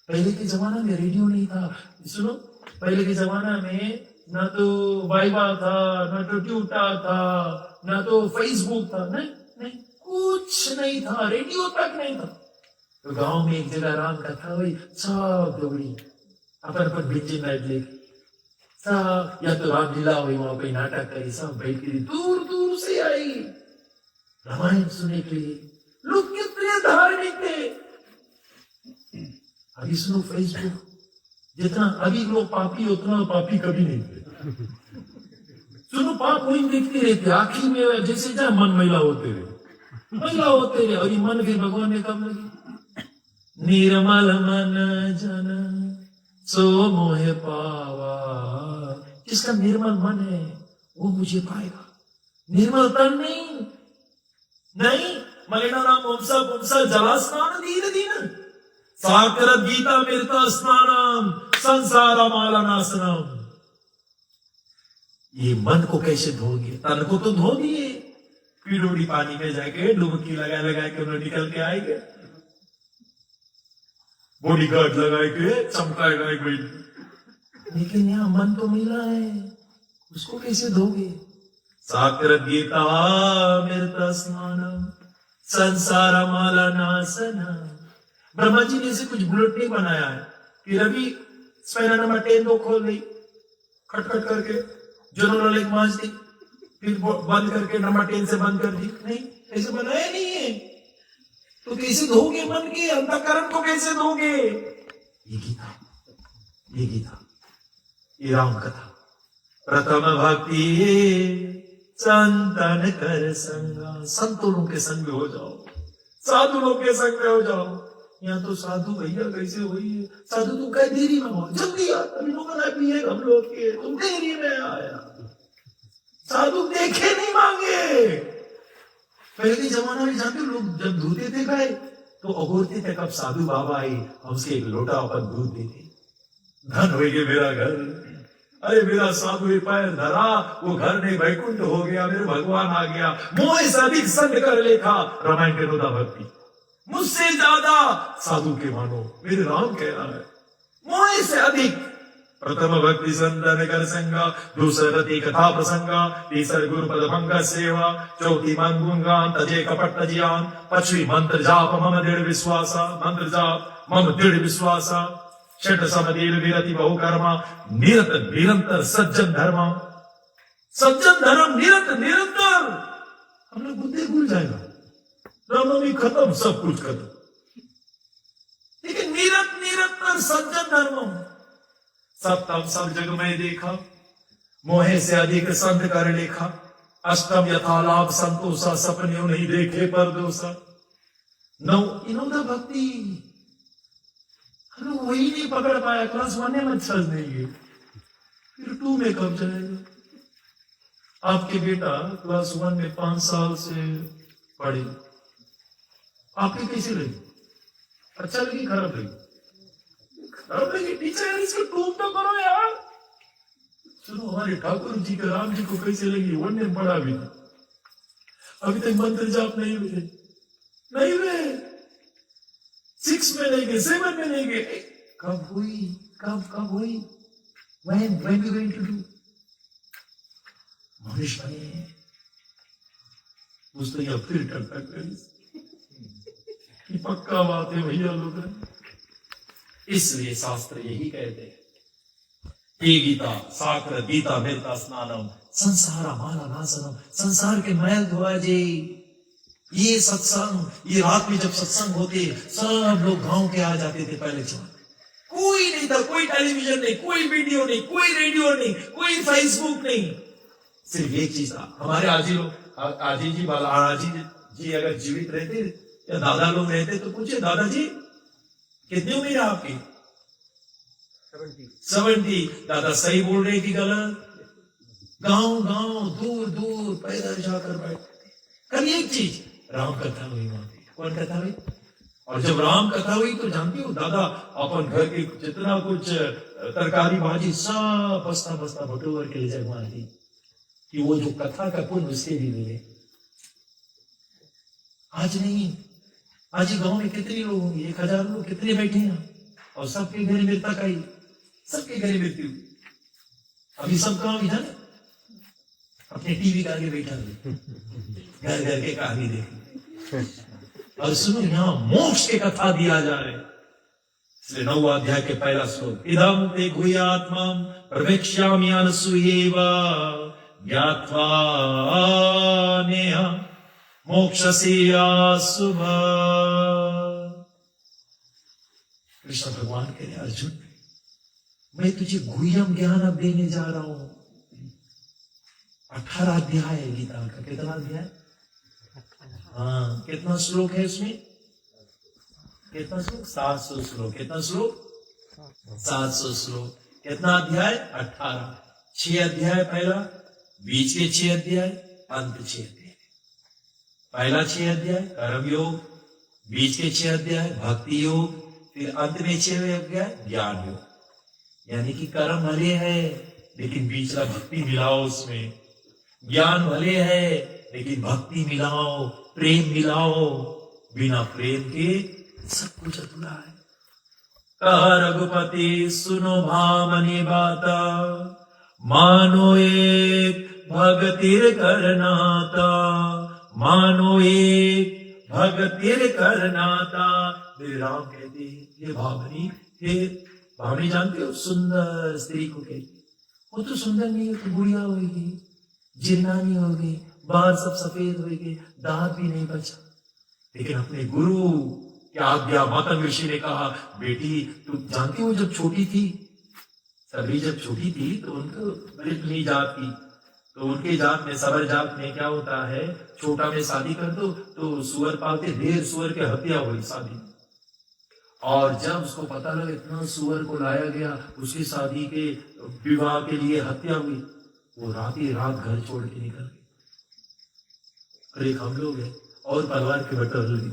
Speaker 1: पहले के जमाना में रेडियो नहीं था। सुनो, पहले के जमाना में ना तो वाइवा था, ना तो ट्यूटा था, ना तो फेसबुक था, नहीं, कुछ नहीं था, रेडियो तक नहीं था। तो गांव में एक जगह राम कथा हुई, सब दौड़ी अपन भिंजन बैठ लेके, सब या तो रामलीला हुई, वहां कोई नाटक करी, सब बैठ के दूर दूर से आई रामायण सुनने के लिए। लोग कितने धार्मिक थे। अभी सुनो, फेसबुक जितना अभी लोग पापी, उतना पापी कभी नहीं थे। सुनो, पाप वही देखते रहते, आखिर में जैसे जहां मन मैला होते रहे, और ये मन फिर भगवान ने कब लगी, निर्मल मन जन सो मोह पावा। जिसका निर्मल मन है वो मुझे पाएगा। निर्मल तन नहीं मलिनानां पुंसा जला स्नान दीन दीन साकरत गीता मेरता स्नानम संसारमालनाशनम। ये मन को कैसे धोगे? तन को तो धो दिए, पिरोड़ी पानी में जाके डुबकी लगा के उन्हें निकल के आएंगे, बॉडी गार्ड लगा के चमकाएगा एक बैठ। लेकिन यहाँ मन तो मिला है, उसको कैसे धोगे? साकरत गीता मेरता स्नानम संसारमालनाशनम। ब्रह्मा जी ने इसे कुछ बुलेट नहीं बनाया है कि रवि स्पैनर नंबर 10 दो खोल दी, खटखट करके जनरल एक मांझ दी, फिर बंद करके नंबर 10 से बंद कर दी। नहीं, ऐसे बनाया नहीं है। तो कैसे धोगे मन के अंतःकरण को? कैसे धोगे? ये गीता, ये राम कथा। प्रथम भक्ति संतन कर संगा। संतों के संग में हो जाओ, साधु लोग के संग में हो जाओ। यहाँ तो साधु भैया कैसे हुई है? साधु तुम कह देरी में हो, जल्दी आ, अभी लोग पिए हम लोग के, तुम देरी में आया। साधु देखे नहीं मांगे। पहले के जमाना में जानते हो, लोग जब धोते थे गाय तो अगोरते थे कब साधु बाबा आए, हमसे एक लोटा अपन दूध देते। धन हो गए मेरा घर, अरे मेरा साधु पैर धरा, वो घर नहीं वैकुंठ हो गया, मेरे भगवान आ गया। मोह से अधिक संग कर लेखा, रामायण के नोदा भक्ति। मुझसे ज्यादा साधु के मानो, मेरे राम कह रहा है, मोह से अधिक। प्रथम भक्ति संतन कर संगा, दूसरती कथा प्रसंगा, तीसर गुरु पद भंग सेवा, चौथी मन गुंगान तजे कपट तजियान, पांचवी मंत्र जाप मम दृढ़ विश्वासा, मंत्र जाप मम दृढ़ विश्वासा, छठ समदीर विरति बहु कर्मा, निरंतर सज्जन धर्म निरंतर। हम लोग बुद्धि भूल जाएगा, रामनवमी खत्म, सब कुछ खत्म। लेकिन निरंतर सज्जन धर्म सप्तम सब जग में देखा, मोहे से अधिक संत कर लेखा। अष्टम यथा लाभ संतोषा, सपने नहीं देखे पर दोषा। नौ इनोदा भक्ति, हम लोग वही नहीं पकड़ पाया। क्लास 1 में समझ नहीं गए, फिर 2 में कब जाएगा? आपके बेटा क्लास 1 में 5 साल से पढ़े, आपकी कैसी लगी? अच्छा लगी, खराब लगी? खराब लगी। टीचर इसको टूब तो करो यार। सुनो, हमारे ठाकुर जी का राम जी को कैसे लगी? 1 में पढ़ा भी था, अभी तक मंत्र जाप नहीं हुए। 6 में नहीं गए, 7 में नहीं गए। कब हुई? When we going to do? मनुष्य बने, उसने यह फिर टक पक्का बात है भैया लोग। इसलिए शास्त्र यही कहते हैं, ये गीता साकर गीता मेरता स्नानम संसारा माला नाशनम। संसार के मैल धोआ जी। ये सत्संग, ये रात में जब सत्संग होते, सब लोग गांव के आ जाते थे। पहले जमाने कोई नहीं था, कोई टेलीविजन नहीं, कोई वीडियो नहीं, कोई रेडियो नहीं, कोई फेसबुक नहीं। सिर्फ एक चीज था, हमारे आजी जी अगर जीवित रहते या दादा लोग रहते तो पूछे, दादाजी कितनी उम्र है आपकी? 70। दादा सही बोल रहे कि गलत? गांव दूर पैदल जाकर बैठते थे। कल एक चीज, राम कथा हुई वहां पे। कौन कथा हुई? और जब राम कथा हुई तो जानती हो दादा अपन घर के जितना कुछ तरकारी भाजी सब बस्ता बस्ता बटोर के ले जाए वहां दी कि वो जो कथा का पुण्य उसके भी मिले। आज नहीं, आज ही गांव में कितने लोग होंगे, 1000 लोग कितने बैठे हैं और सबके घर मृतक आई, सबके घर मृत्यु। अभी सब कहां भी जाने अपने टीवी का आगे बैठा हुए घर घर के कहानी देख। और सुनो यहां मोक्ष के कथा दिया जा रहे, इसलिए 9वां अध्याय के पहला श्लोक, इदं ते गुह्यात्मं प्रवेक्ष्यामि अनसूयैव ज्ञात्वा नेह मोक्षस्य शुभ। कृष्ण भगवान कह रहे अर्जुन मैं तुझे गुह्यम ज्ञान अब देने जा रहा हूं। 18 अध्याय है गीता का। कितना अध्याय? हाँ, कितना श्लोक है इसमें? कितना श्लोक? 700 श्लोक। कितना श्लोक? 700 श्लोक। कितना अध्याय? 18। 6 अध्याय पहला, बीच के 6 अध्याय, अंत 6 अध्याय। पहला 6 अध्याय कर्म योग, बीच के 6 अध्याय भक्ति योग, फिर अंत में 6 अध्याय ज्ञान योग। यानी कि कर्म भले है लेकिन बीचला भक्ति मिलाओ उसमें, ज्ञान भले है लेकिन भक्ति मिलाओ, प्रेम मिलाओ। बिना प्रेम के सब कुछ अधूरा है। कह रघुपति सुनो भामनी बाता, मानो एक भगतिर करनाता, मानो एक भगतिर करनाता। मेरे राम कहते ये भामनी, ये भामनी जानते हो सुंदर स्त्री को कहते, वो तो सुंदर नहीं है, तो बुढ़िया होगी, जिन्नानी होगी, बाल सब सफेद होगी, दांत भी नहीं बचा। लेकिन अपने गुरु की आज्ञा, माता ऋषि ने कहा बेटी तू जानती हो जब छोटी थी, सबरी जब छोटी थी तो उनको बड़ी जात थी, तो उनके जात में सबर जात में क्या होता है, छोटा में शादी कर दो तो सुअर पालते, ढेर सुअर की हत्या हुई शादी। और जब उसको पता लगा इतना सुअर को लाया गया, उसकी शादी के विवाह के लिए हत्या हुई, वो रात ही रात घर छोड़ के निकल गए। और एक हम लोग हैं और परिवार के बटर लगे,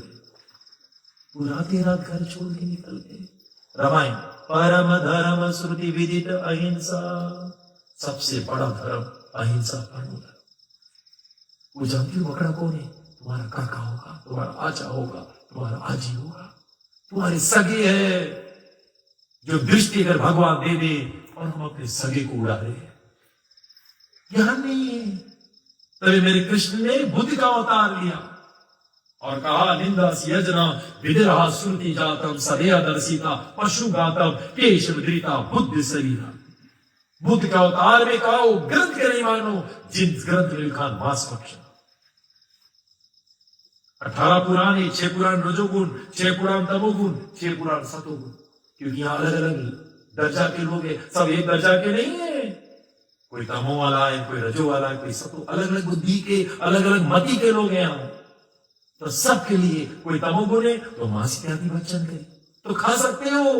Speaker 1: वो रात ही रात घर छोड़ के निकल गए। रामायण परम धर्म श्रुति विदित अहिंसा, सबसे बड़ा धर्म अहिंसा परम धर्म। वो जानती हो बकरा कौन है? तुम्हारा काका होगा, तुम्हारा आचा होगा, तुम्हारा आजी होगा, तुम्हारे सगे है। जो दृष्टि अगर भगवान दे दे और हम अपने सगे को उड़ा रहे हैं, ज्ञान नहीं है। तभी मेरे कृष्ण ने बुद्धि का अवतार लिया और कहा निंदा यजना विदरा श्रुति जातम सदया दर्शिता पशु गातम केशव धृता बुद्धि शरीरा। बुद्ध का अवतार में कहा वो ग्रंथ के नहीं मानो जिन ग्रंथ में लिखा मांस भक्षण। 18 पुराण, 6 पुराण रजोगुण, 6 पुराण तमोगुण, 6 पुराण सतोगुण। क्योंकि यहाँ अलग अलग दर्जा के लोग हैं, सब एक दर्जा के नहीं है। कोई तमो वाला है, कोई रजो वाला है, कोई सतो, अलग अलग बुद्धि के, अलग अलग मति के लोग हैं हम। तो सबके लिए कोई तमोगुण है तो मांस इत्यादि भक्षण करे तो खा सकते हो,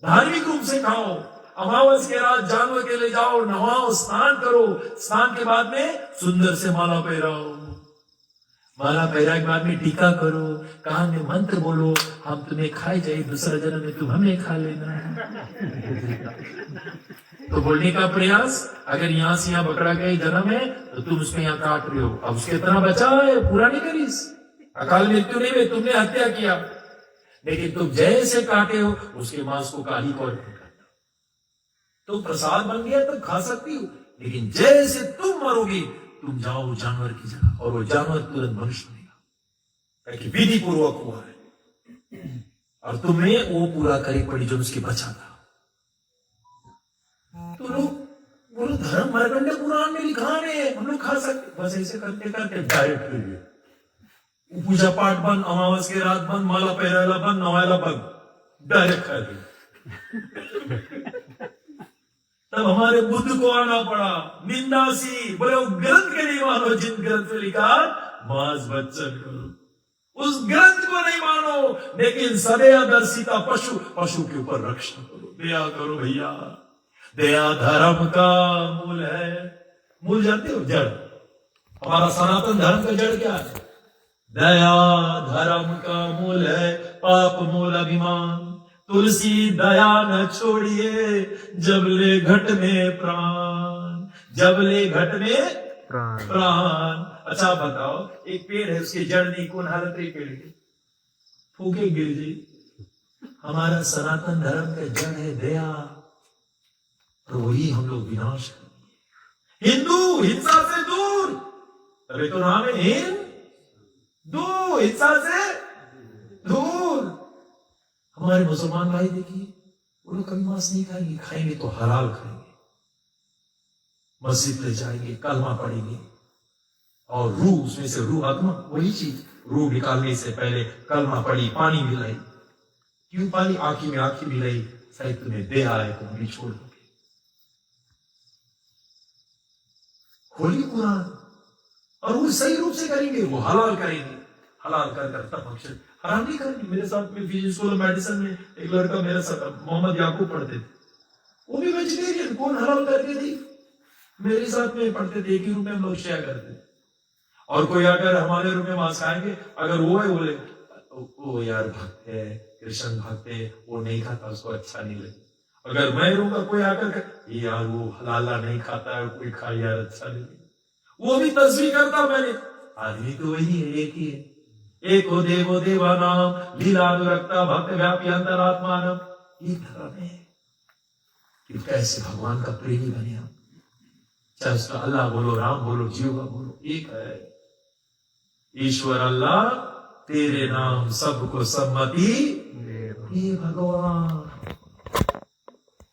Speaker 1: धार्मिक रूप से खाओ। अमावस के रात जानवर के ले जाओ, नहाओ, स्नान करो, स्नान के बाद में सुंदर से माला पहराओ, माला पहरा के बाद में टीका करो, कान में मंत्र बोलो, हम तुम्हें खाए जाए, दूसरा जन्म में तुम हमें खा लेना। तो बोलने का प्रयास, अगर यहाँ से यहाँ बकरा गए जन्म है तो तुम उसमें यहाँ काट रहे हो, अब उसके इतना बचा है, पूरा नहीं करीस, अकाल मृत्यु नहीं हुई, तुमने हत्या किया, लेकिन तुम जैसे काटे हो उसके मांस को काली को तो प्रसाद बन गया तो खा सकती हो। लेकिन जैसे तुम मरोगे तुम जाओ जानवर की जगह और वो जानवर तुरंत मनुष्य बनेगा, विधि पूर्वक हुआ है और तुमने वो पूरा करी पड़ी जो उसके बचा था। तो लोग बोलो धर्म मार्कंडे पुराण में लिखा है हम लोग खा सकते, बस ऐसे करते करते डायरेक्ट हो गए। पूजा पाठ बंद, अमावस की रात बंद, माला पहराला बंद, नवाला बंद, डायरेक्ट खा गए। तब हमारे बुद्ध को आना पड़ा, निंदासी, बोले वो ग्रंथ के नहीं मानो जिन ग्रंथ में लिखा मांस भक्षण करो, उस ग्रंथ को नहीं मानो, लेकिन सदैव दर्शिता पशु, पशु के ऊपर रक्षण करो, दया करो भैया। दया धर्म का मूल है। मूल जानते हो? जड़। हमारा सनातन धर्म का जड़ क्या है? दया धर्म का मूल है, पाप मूल अभिमान। तुलसी दया न छोड़िए, जब ले घट में प्राण, जब ले घट में प्राण। अच्छा बताओ, एक पेड़ है, उसके जड़ नहीं, कौन हालत रही पेड़ की? फूके गिर जी। हमारा सनातन धर्म का जड़ है दया, तो वही हम लोग विनाश करेंगे। हिंदू हिंसा से दूर, अरे तो नाम है हिंदू, हिंसा से दूर। हमारे मुसलमान भाई देखिए, वो लोग कभी मांस नहीं खाएंगे, खाएंगे तो हलाल खाएंगे। मस्जिद ले जाएंगे, कलमा पढ़ेंगे, और रूह, उसमें से रूह आत्मा, वही चीज, रूह निकालने से पहले कलमा पढ़ी, पानी मिलाई। क्यों पानी? आंखी में आंखी मिलाई, शायद तुम्हें दे आए तो भी छोड़ दोगे। खोली कुरान, और वो सही रूप से करेंगे, वो हलाल करेंगे, हलाल कर तब अक्षर हराम नहीं करेंगे। मेरे साथ में फिजिक्स मेडिसिन में एक लड़का मेरे साथ, मोहम्मद याकूब पढ़ते थे, वो भी वेजिटेरियन, कौन हलाल करके दी? मेरे साथ में पढ़ते थे, एक ही रूम में हम लोग शेयर करते थे। और कोई अगर हमारे रूम में मांस खाएंगे, अगर वो है, बोले वो यार भक्त है, कृष्ण भक्त है, वो नहीं खाता, उसको अच्छा नहीं लगे। अगर मैं रहूंगा, कोई आकर यार वो हलाला नहीं खाता है, कोई खाए यार अच्छा नहीं लगे, वो भी तस्वीर करता। मैंने आदमी तो वही है, एक ही है। एक हो देवो देवानाम लीला अनुरक्ता भक्त व्यापी अंतरात्मानम। एक धर्म है कि कैसे भगवान का प्रेमी बने हम, चाहे उसका अल्लाह बोलो, राम बोलो, जीवा बोलो, एक है ईश्वर अल्लाह, तेरे नाम सबको सम्मति हे भगवान।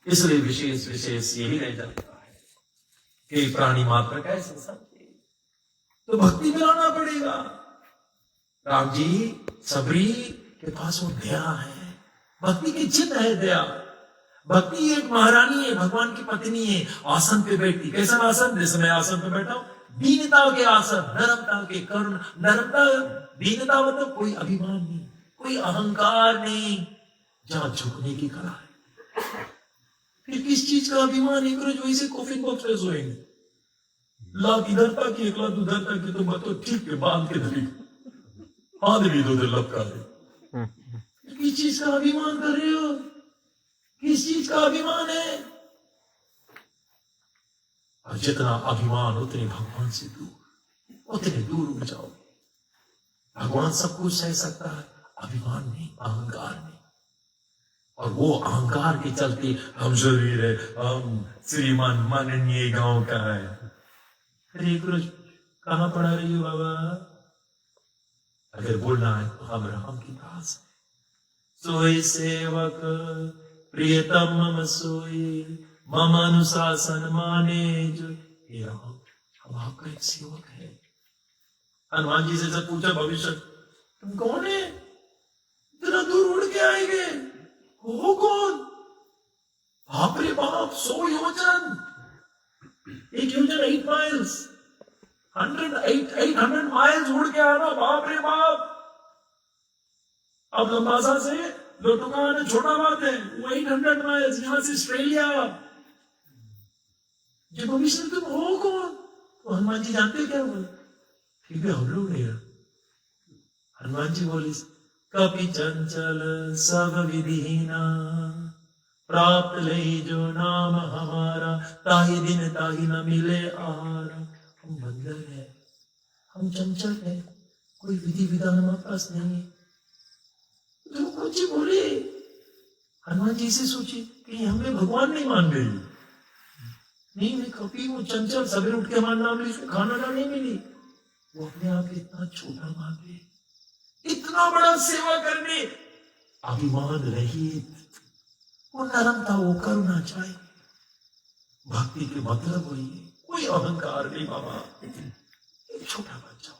Speaker 1: इसलिए विशेष विशेष यही रह जाता है कि प्राणी मात्र कैसे समझे, तो भक्ति में आना पड़ेगा। राम जी सबरी के पास वो दया है, भक्ति की चिन्ह है दया। भक्ति एक महारानी है, भगवान की पत्नी है, आसन पे बैठती। कैसा आसन? जैसे मैं आसन पे बैठा हूं, दीनता के आसन, नरमता के करुण, नरमता, दीनता मतलब कोई अभिमान नहीं, कोई अहंकार नहीं, जहां झुकने की कला है। फिर किस चीज का अभिमान है? जो इसे कॉफिन बॉक्स में सोएंगे, लात इधर तक एक लात उधर तक, तो मतलब ठीक है, बांध के धरी हाथ भी दो लपका दे। किस चीज का अभिमान कर रहे हो? किस चीज का अभिमान है? और जितना अभिमान उतने भगवान से दूर, उतने दूर उड़ जाओ। भगवान सब कुछ सह सकता है, अभिमान नहीं, अहंकार नहीं। और वो अहंकार के चलते हम शरीर है, हम श्रीमान माननीय गांव का है। हरे कृष्ण, कहां पढ़ा रही हो बाबा? अगर बोलना है तो हम राम की दास है। सोई सेवक प्रियतम मम सोई, मम अनुशासन माने जो। हे राम, हम आपका एक सेवक है। हनुमान जी से जब पूछा भविष्य, तुम कौन है? इतना दूर उड़ के आएंगे, हो कौन? बाप रे बाप, 100 योजन, एक योजन 8 माइल्स, 800 माइल्स उड़ के आना, बाप रे बाप। अब लंबासा से लोटुका आना छोटा बात है, वो 800 माइल्स, यहां से ऑस्ट्रेलिया। जब भविष्य तुम हो कौन? तो हनुमान जी जानते क्या बोले? ठीक है, हम लोग नहीं। हनुमान जी बोले, कपि चंचल सब विधिहीना, प्राप्त ले जो नाम हमारा, ताहि दिन ताहि न मिले आहारा। हम बंदर है, हम चंचल है, कोई विधि विधान हमारे पास नहीं है। तो कुछ बोले, हनुमान जी से सोचे कि हमें भगवान नहीं मान गई। नहीं, मैं कभी वो चंचल, सवेरे उठ के हमारा नाम ली, उसको खाना ना नहीं मिली। वो अपने आप इतना छोटा मांगे, इतना बड़ा सेवा करने, अभिमान रहित, वो नरमता, वो करुणा चाहिए। भक्ति के मतलब वही है, कोई अहंकार नहीं बाबा। एक छोटा बच्चा,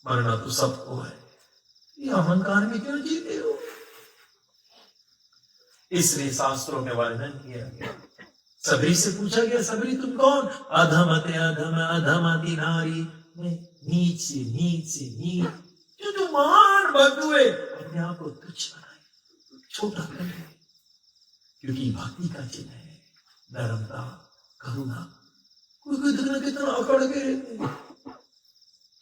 Speaker 1: मरना तो सबको है, ये अहंकार में क्यों जीते हो? इसलिए शास्त्रों में वर्णन किया गया। सबरी से पूछा गया, सबरी तुम कौन? अधमते अधम, अधमति नारी, मैं नीच से नीच से नीच। जो तुम महान भक्त हुए, अपने आप को तुच्छ बनाए, छोटा कर ले, क्योंकि भक्ति का चिन्ह है नरमता, करुणा। कोई कितना अकड़ के रहते,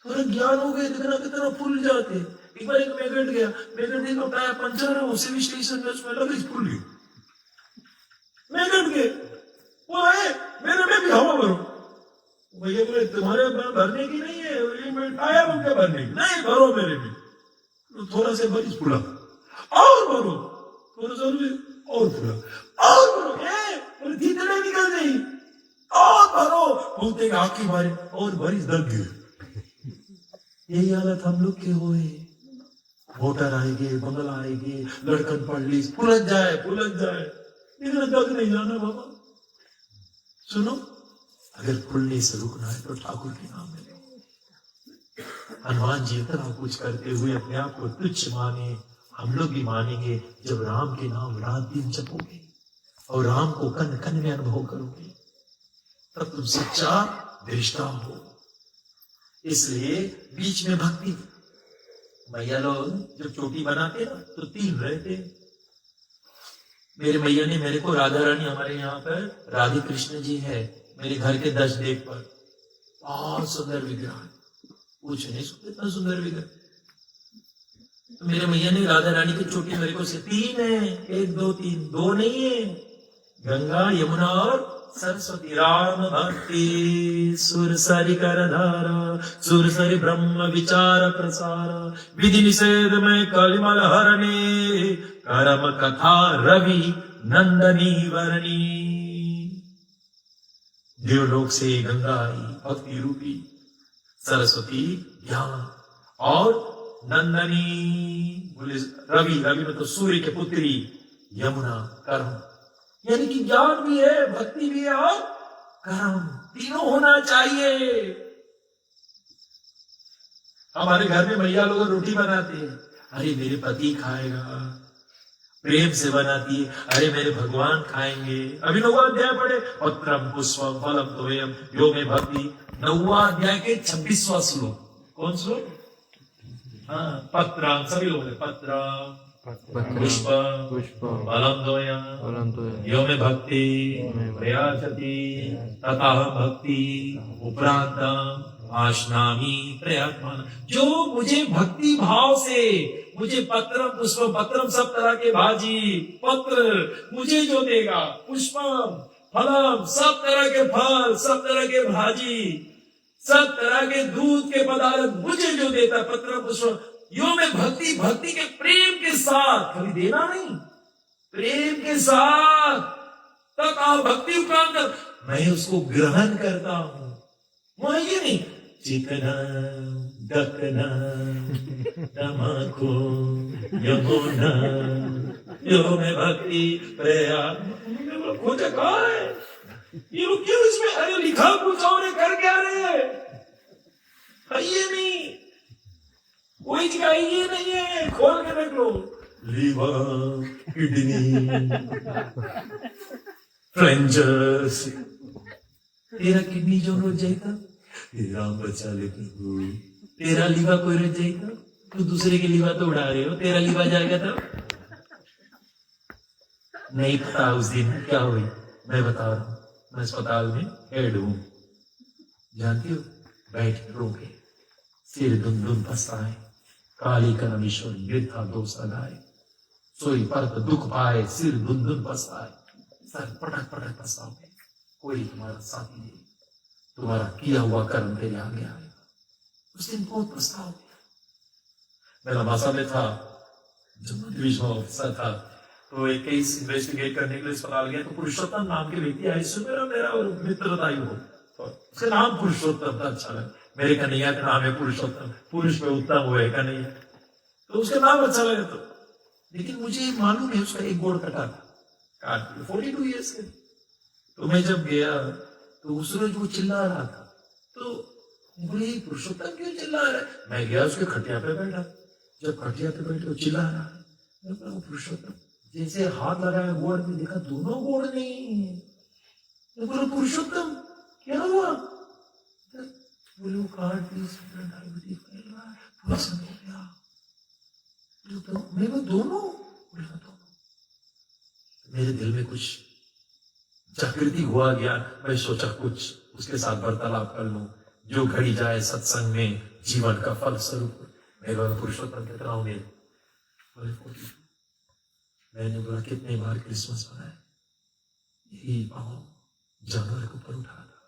Speaker 1: थोड़ा ज्ञान हो गए, कितना फूल जाते, एक बार एक मेगट गया, मेगट का टायर पंचर है, उसे भी स्टेशन में उसमें लगेज फुल गई। मेगट गए, वो है मेरे में भी हवा भरो। भैया बोले तुम्हारे भरने की नहीं है, ये टायर उनके भरने की नहीं, भरो मेरे में। तो थोड़ा से बरिश फुला और भरो, थोड़ा सा और फुला और भरो, जितने निकल गई और भरो, बोलते आखिरी बारी और बारिश दब गई। यही हालत हम लोग के हुए। मोटर आएंगे, बंगला आएंगे, लड़कन पढ़ ली, फुलझ जाए, लेकिन दग नहीं जाना बाबा। सुनो, अगर फुलने से रुकना है तो ठाकुर के नाम में लो। हनुमान जी इतना कुछ करते हुए अपने आप को तुच्छ माने, हम लोग भी मानेंगे जब राम के नाम रात दिन जपोगे और राम को कन कन में अनुभव करोगे, तब तुम सच्चा दृष्टा हो। इसलिए बीच में भक्ति। मैया लोग जब चोटी बनाते ना तो 3 रहते। मेरे मैया ने मेरे को, राधा रानी हमारे यहाँ पर राधे कृष्ण जी है मेरे घर के 10 डेक पर, बहुत सुंदर विग्रह, कुछ नहीं सुनते इतना सुंदर विग्रह। तो मेरे मैया ने राधा रानी की चोटी मेरे को से 3 है, 1 2 3, 2 नहीं है। गंगा यमुना और सरस्वती, राम भक्ति सुरसरि कर धारा, सुरसरि ब्रह्म विचार प्रसारा, विधि निषेध में कलिमल हरणी, करम कथा रवि नंदनी वरणी। देवलोक से गंगा आई भक्ति रूपी, सरस्वती ज्ञान, और नंदनी बोले रवि, रवि में तो सूर्य के पुत्री, यमुना कर्म, यानी कि ज्ञान भी है, भक्ति भी है और कर्म, तीनों होना चाहिए। हमारे घर में मैया लोग रोटी बनाते हैं, अरे मेरे पति खाएगा, प्रेम से बनाती है, अरे मेरे भगवान खाएंगे। अभी 9वां अध्याय पढ़े, पत्रम पुष्पम फलम तोयम यो में भक्ति, 9वां अध्याय के 26वां श्लोक। कौन श्लोक? हाँ, पत्रम, सभी लोग पत्रम पुष्पम फलम तोयम यो में भक्ति प्रयाचति तथा भक्ति उपरांतम आश्नामी प्रयत्न। जो मुझे भक्ति भाव से, मुझे पत्रम पुष्पम, पत्रम सब तरह के भाजी, पत्र मुझे जो देगा, पुष्पम फलम सब तरह के फल, सब तरह के भाजी, सब तरह के दूध के पदार्थ मुझे जो देता, पत्रम पुष्पम यो में भक्ति, भक्ति के प्रेम के साथ, कभी देना नहीं, प्रेम के साथ, तथा भक्ति उपरांत मैं उसको ग्रहण करता हूं। वो ये नहीं चिकना दकना तमाकू यमुना यो में भक्ति प्रयाग। खोजा कहा है ये लोग, क्यों इसमें अरे लिखा कुछ और कर क्या रहे हैं? ये नहीं, कोई जगह ये नहीं है, खोल के देख लो, लीवर किडनी फ्रेंचर्स। तेरा किडनी जो रोज जाएगा, तेरा बचा ले प्रभु, तेरा लीवा कोई रोज जाएगा, तू दूसरे के लीवा तो उड़ा रहे हो, तेरा लीवा जाएगा तो नहीं पता उस दिन क्या हुई। मैं बता रहा हूं, मैं अस्पताल में एड हूं, जानती हो, बैठ रो के सिर दुन दुन पछताए, काली करम ईश्वर वृद्धा दोष लगाए, सोई परत दुख पाए, सिर दुन दुन पछताए, सर पटक पटक पछताओगे, कोई तुम्हारा साथी नहीं, तुम्हारा किया हुआ कर्म तेरे आगे आएगा। उस दिन बहुत पछताओगे। मेरा भाषा में था, जब डिविजनल ऑफिसर था, तो एक केस इन्वेस्टिगेट करने के लिए अस्पताल गया, तो पुरुषोत्तम नाम के व्यक्ति आए, मेरा और मित्रताई हो, तो उसका नाम पुरुषोत्तम था, अच्छा लगा। मेरे कन्हैया का नाम है पुरुषोत्तम, पुरुष में उत्तम हुए कन्हैया, तो उसका नाम अच्छा लगा। तो लेकिन मुझे मालूम है उसका एक गोड़ कटा था, काट 42 ईयर्स के। तो मैं जब गया तो उस रोज वो चिल्ला रहा था, तो बोले पुरुषोत्तम क्यों चिल्ला रहा है? मैं गया उसके खटिया पे बैठा, जब खटिया पे बैठे वो चिल्ला रहा है, मैं पुरुषोत्तम, जैसे हाथ लगाया गोड़ में, देखा दोनों गोड़ नहीं है। मैं बोला पुरुषोत्तम क्या हुआ? बोले वो डायबिटीज फैल रहा है, पॉइजन हो गया। मैं वो दोनों, मेरे दिल में कुछ जागृति हुआ ज्ञान। मैं सोचा कुछ उसके साथ वार्तालाप कर लूं, जो घड़ी जाए सत्संग में जीवन का फल स्वरूप। मैं बोला पुरुषोत्तम कितना हो गया? बोले 42। मैंने बोला कितने बार क्रिसमस मनाए? यही पाँव जानवर के ऊपर उठा था।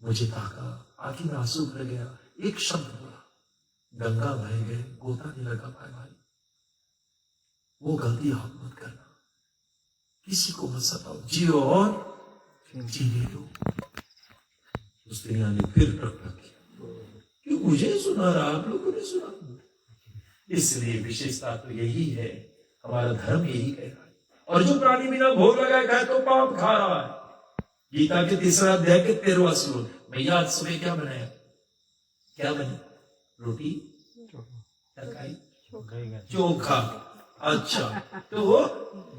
Speaker 1: मुझे ताका, आंखी में आंसू भर गया। एक शब्द बोला, गंगा बह गए, गोता नहीं लगा पाए भाई। वो गलती आप मत करना, किसी को मत सताओ, जियो और जीने दो। उस दुनिया ने फिर प्रकट किया, क्यों मुझे सुना रहा, आप लोगों ने सुना? इसलिए विशेषता तो यही है, हमारा धर्म यही कह रहा है। और जो प्राणी बिना भोग लगाए खाए तो पाप खा रहा है। गीता के 3रा अध्याय के 13वां श्लोक। भैया आज सुबह क्या बनाया? क्या बने? रोटी, तरकारी, चोखा। अच्छा, तो वो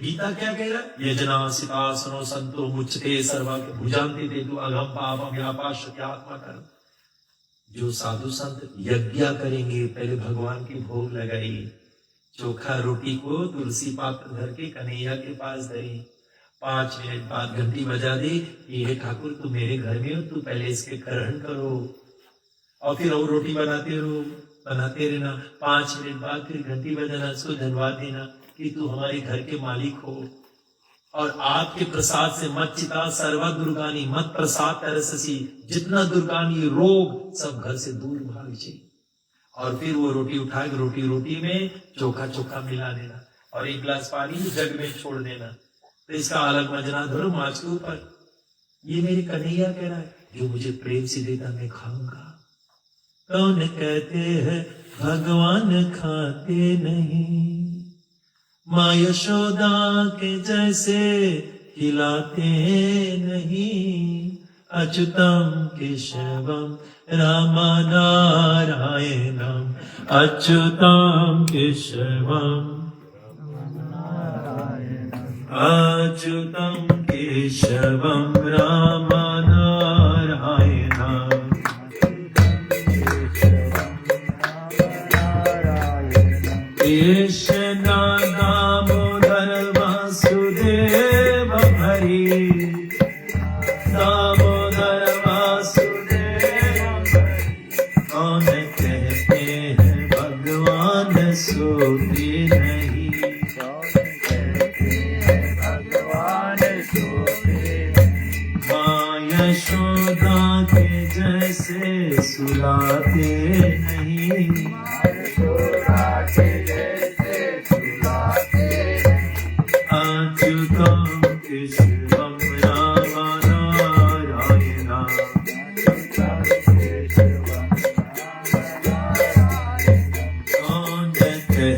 Speaker 1: गीता क्या कह रहा है? यजना सितासनो संतो मुच्यते सर्वा भुजान्ति तेतु अघम पापम व्यापाश्चात्मा कर्म। जो साधु संत यज्ञ करेंगे, पहले भगवान की भोग लगाई, चोखा रोटी को तुलसी पात्र धर के कन्हैया के पास धरी, 5 मिनट बाद घंटी बजा दी, ये ठाकुर तू मेरे घर में हो, तू पहले इसके ग्रहण करो, और फिर और रोटी बनाते रहना। 5 मिनट बाद फिर घंटी बजाना, उसको धन्यवाद देना कि तू हमारे घर के मालिक हो, और आपके प्रसाद से मत चिता सर्वा दुर्गानी मत प्रसाद तरससी। जितना दुर्गानी रोग सब घर से दूर भाग जाए। और फिर वो रोटी उठा के रोटी में चोखा मिला देना, और 1 गिलास पानी जग में छोड़ देना। तो इसका अलग मजना धरो माछ के ऊपर। ये मेरे कन्हैया कह रहा है, जो मुझे प्रेम से देता मैं खाऊंगा। कौन कहते हैं भगवान खाते नहीं, माँ यशोदा के जैसे खिलाते नहीं। अच्युतम केशवम रामानारायणम, अच्युतम केशवम अच्युतम केशवम रामानारायणम। कृष्ण दामोदर वासुदेव हरि, दामोदर वासुदेव। कौन कहते हैं भगवान सोते नहीं, भगवान सोते। माँ यशोदा के जैसे सुलाते नहीं, अच्युतम केशवम रामानारायणम। कौन कहते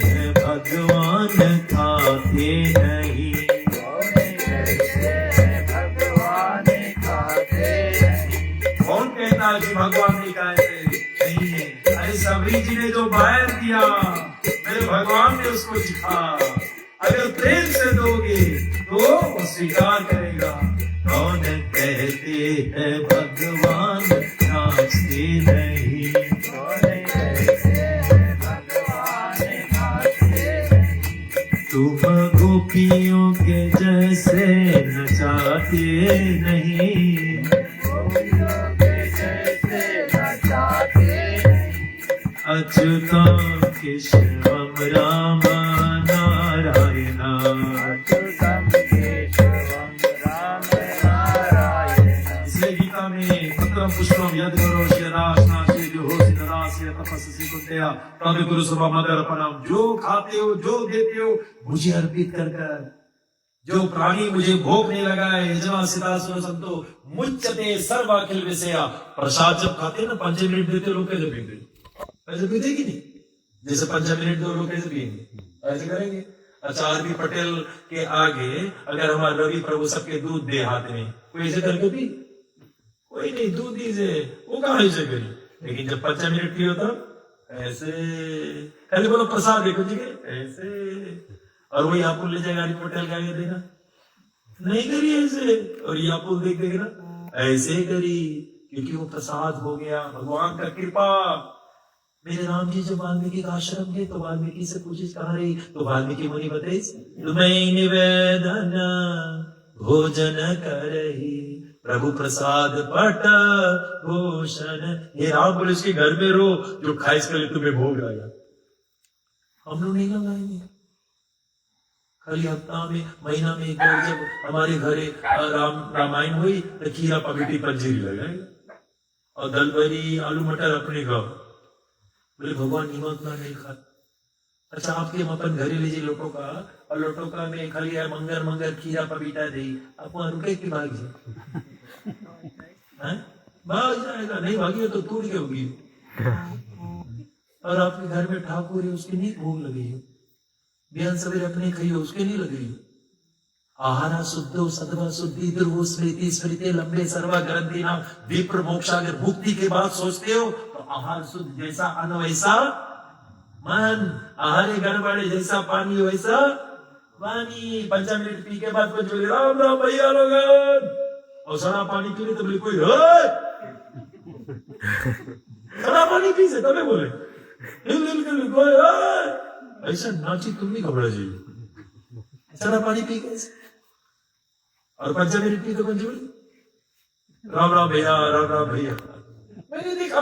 Speaker 1: हैं भगवान खाते नहीं, कौन कहता है कि भगवान नहीं खाते? नहीं है। अरे सबरी जी ने जो बायर दिया, मेरे भगवान ने उसको सिखा। अगर प्रेम से दोगे तो वो स्वीकार करेगा। कौन कहते हैं भगवान नाचते नहीं, तुम गोपियों के जैसे नचाते नहीं, अच्युतम केशवम रामानारायणम। इसलिए गीता में पत्रम पुष्पम यद करो श्रेदासनाशे जो हो सिद्धरास्य तपस्सी कुंतेया तद गुरु सभा मदर्पणम। जो खाते हो, जो देते हो, मुझे अर्पित कर कर। जो प्राणी मुझे भोग नहीं लगाए, यजमान सितासुर संतो मुच्यते सर्वाखिल विषया। प्रसाद जब खाते ना 5 मिनट देते, लोग कैसे पीते? ऐसे पीते कि नहीं? जैसे 5 मिनट दो, लोग कैसे पिएंगे? ऐसे करेंगे। अच्छा, आरबी पटेल के आगे अगर हमारे रवि प्रभु सबके दूध दे हाथ में, कोई ऐसे करके पी? कोई नहीं, दूध दीजिए, वो कहाँ ऐसे करी। लेकिन जब 5 मिनट पियो तो ऐसे, खाली बोलो प्रसाद देखो जी ऐसे, और वही आपको ले जाएगा आरबी पटेल का आगे देना, नहीं करी ऐसे, और ये आपको देख देगा ना ऐसे करी, क्योंकि वो प्रसाद हो गया, भगवान का कृपा। मेरे राम जी जब वाल्मीकि का आश्रम गए तो वाल्मीकि से पूछे कहाँ रही, तो वाल्मीकि मुनि बताइए तुम्हें निवेदन भोजन करही, प्रभु प्रसाद पट भूषण। हे राम बोले उसके घर में रो जो खाए इसके लिए तुम्हें भोग आया। हम लोग नहीं लगाएंगे। खाली हफ्ता में महीना में एक बार जब हमारे घरे रामायण हुई तो खीरा पगटी पंजीरी लगाएगा और दल भरी आलू मटर अपने गाँव। बोले भगवान नीमक ना नहीं खा। अच्छा आपके हम अपन घरे लीजिए लोटो का और लोटो का में खाली है मंगर मंगर खीरा पपीता दे। आप वहां रुके कि भाग जाए? भाग जाएगा। नहीं भागी तो टूट के होगी। और आपके घर में ठाकुर है उसकी नहीं भूख लगी है, बिहान सवेरे अपने खाइए उसके नहीं लगी। आहारा शुद्धो सदवा शुद्धि दुर्गो स्मृति स्मृति लंबे सर्वा ग्रंथि नाम विप्र मोक्षागर। मुक्ति के बाद सोचते हो तो आहार शुद्ध जैसा अन्न वैसा मन, आहार गड़बड़े जैसा पानी वैसा पानी। 5 मिनट पी के बाद कुछ बोले राम राम भैया लोग और सड़ा पानी पी रहे तो बोले कोई सड़ा पानी पी से तभी बोले ऐसा नाची तुम नहीं घबरा जाइए। सड़ा पानी पी कैसे और 5 मिनट पी तो कुछ बोले राम राम भैया राम राम भैया। मैंने देखा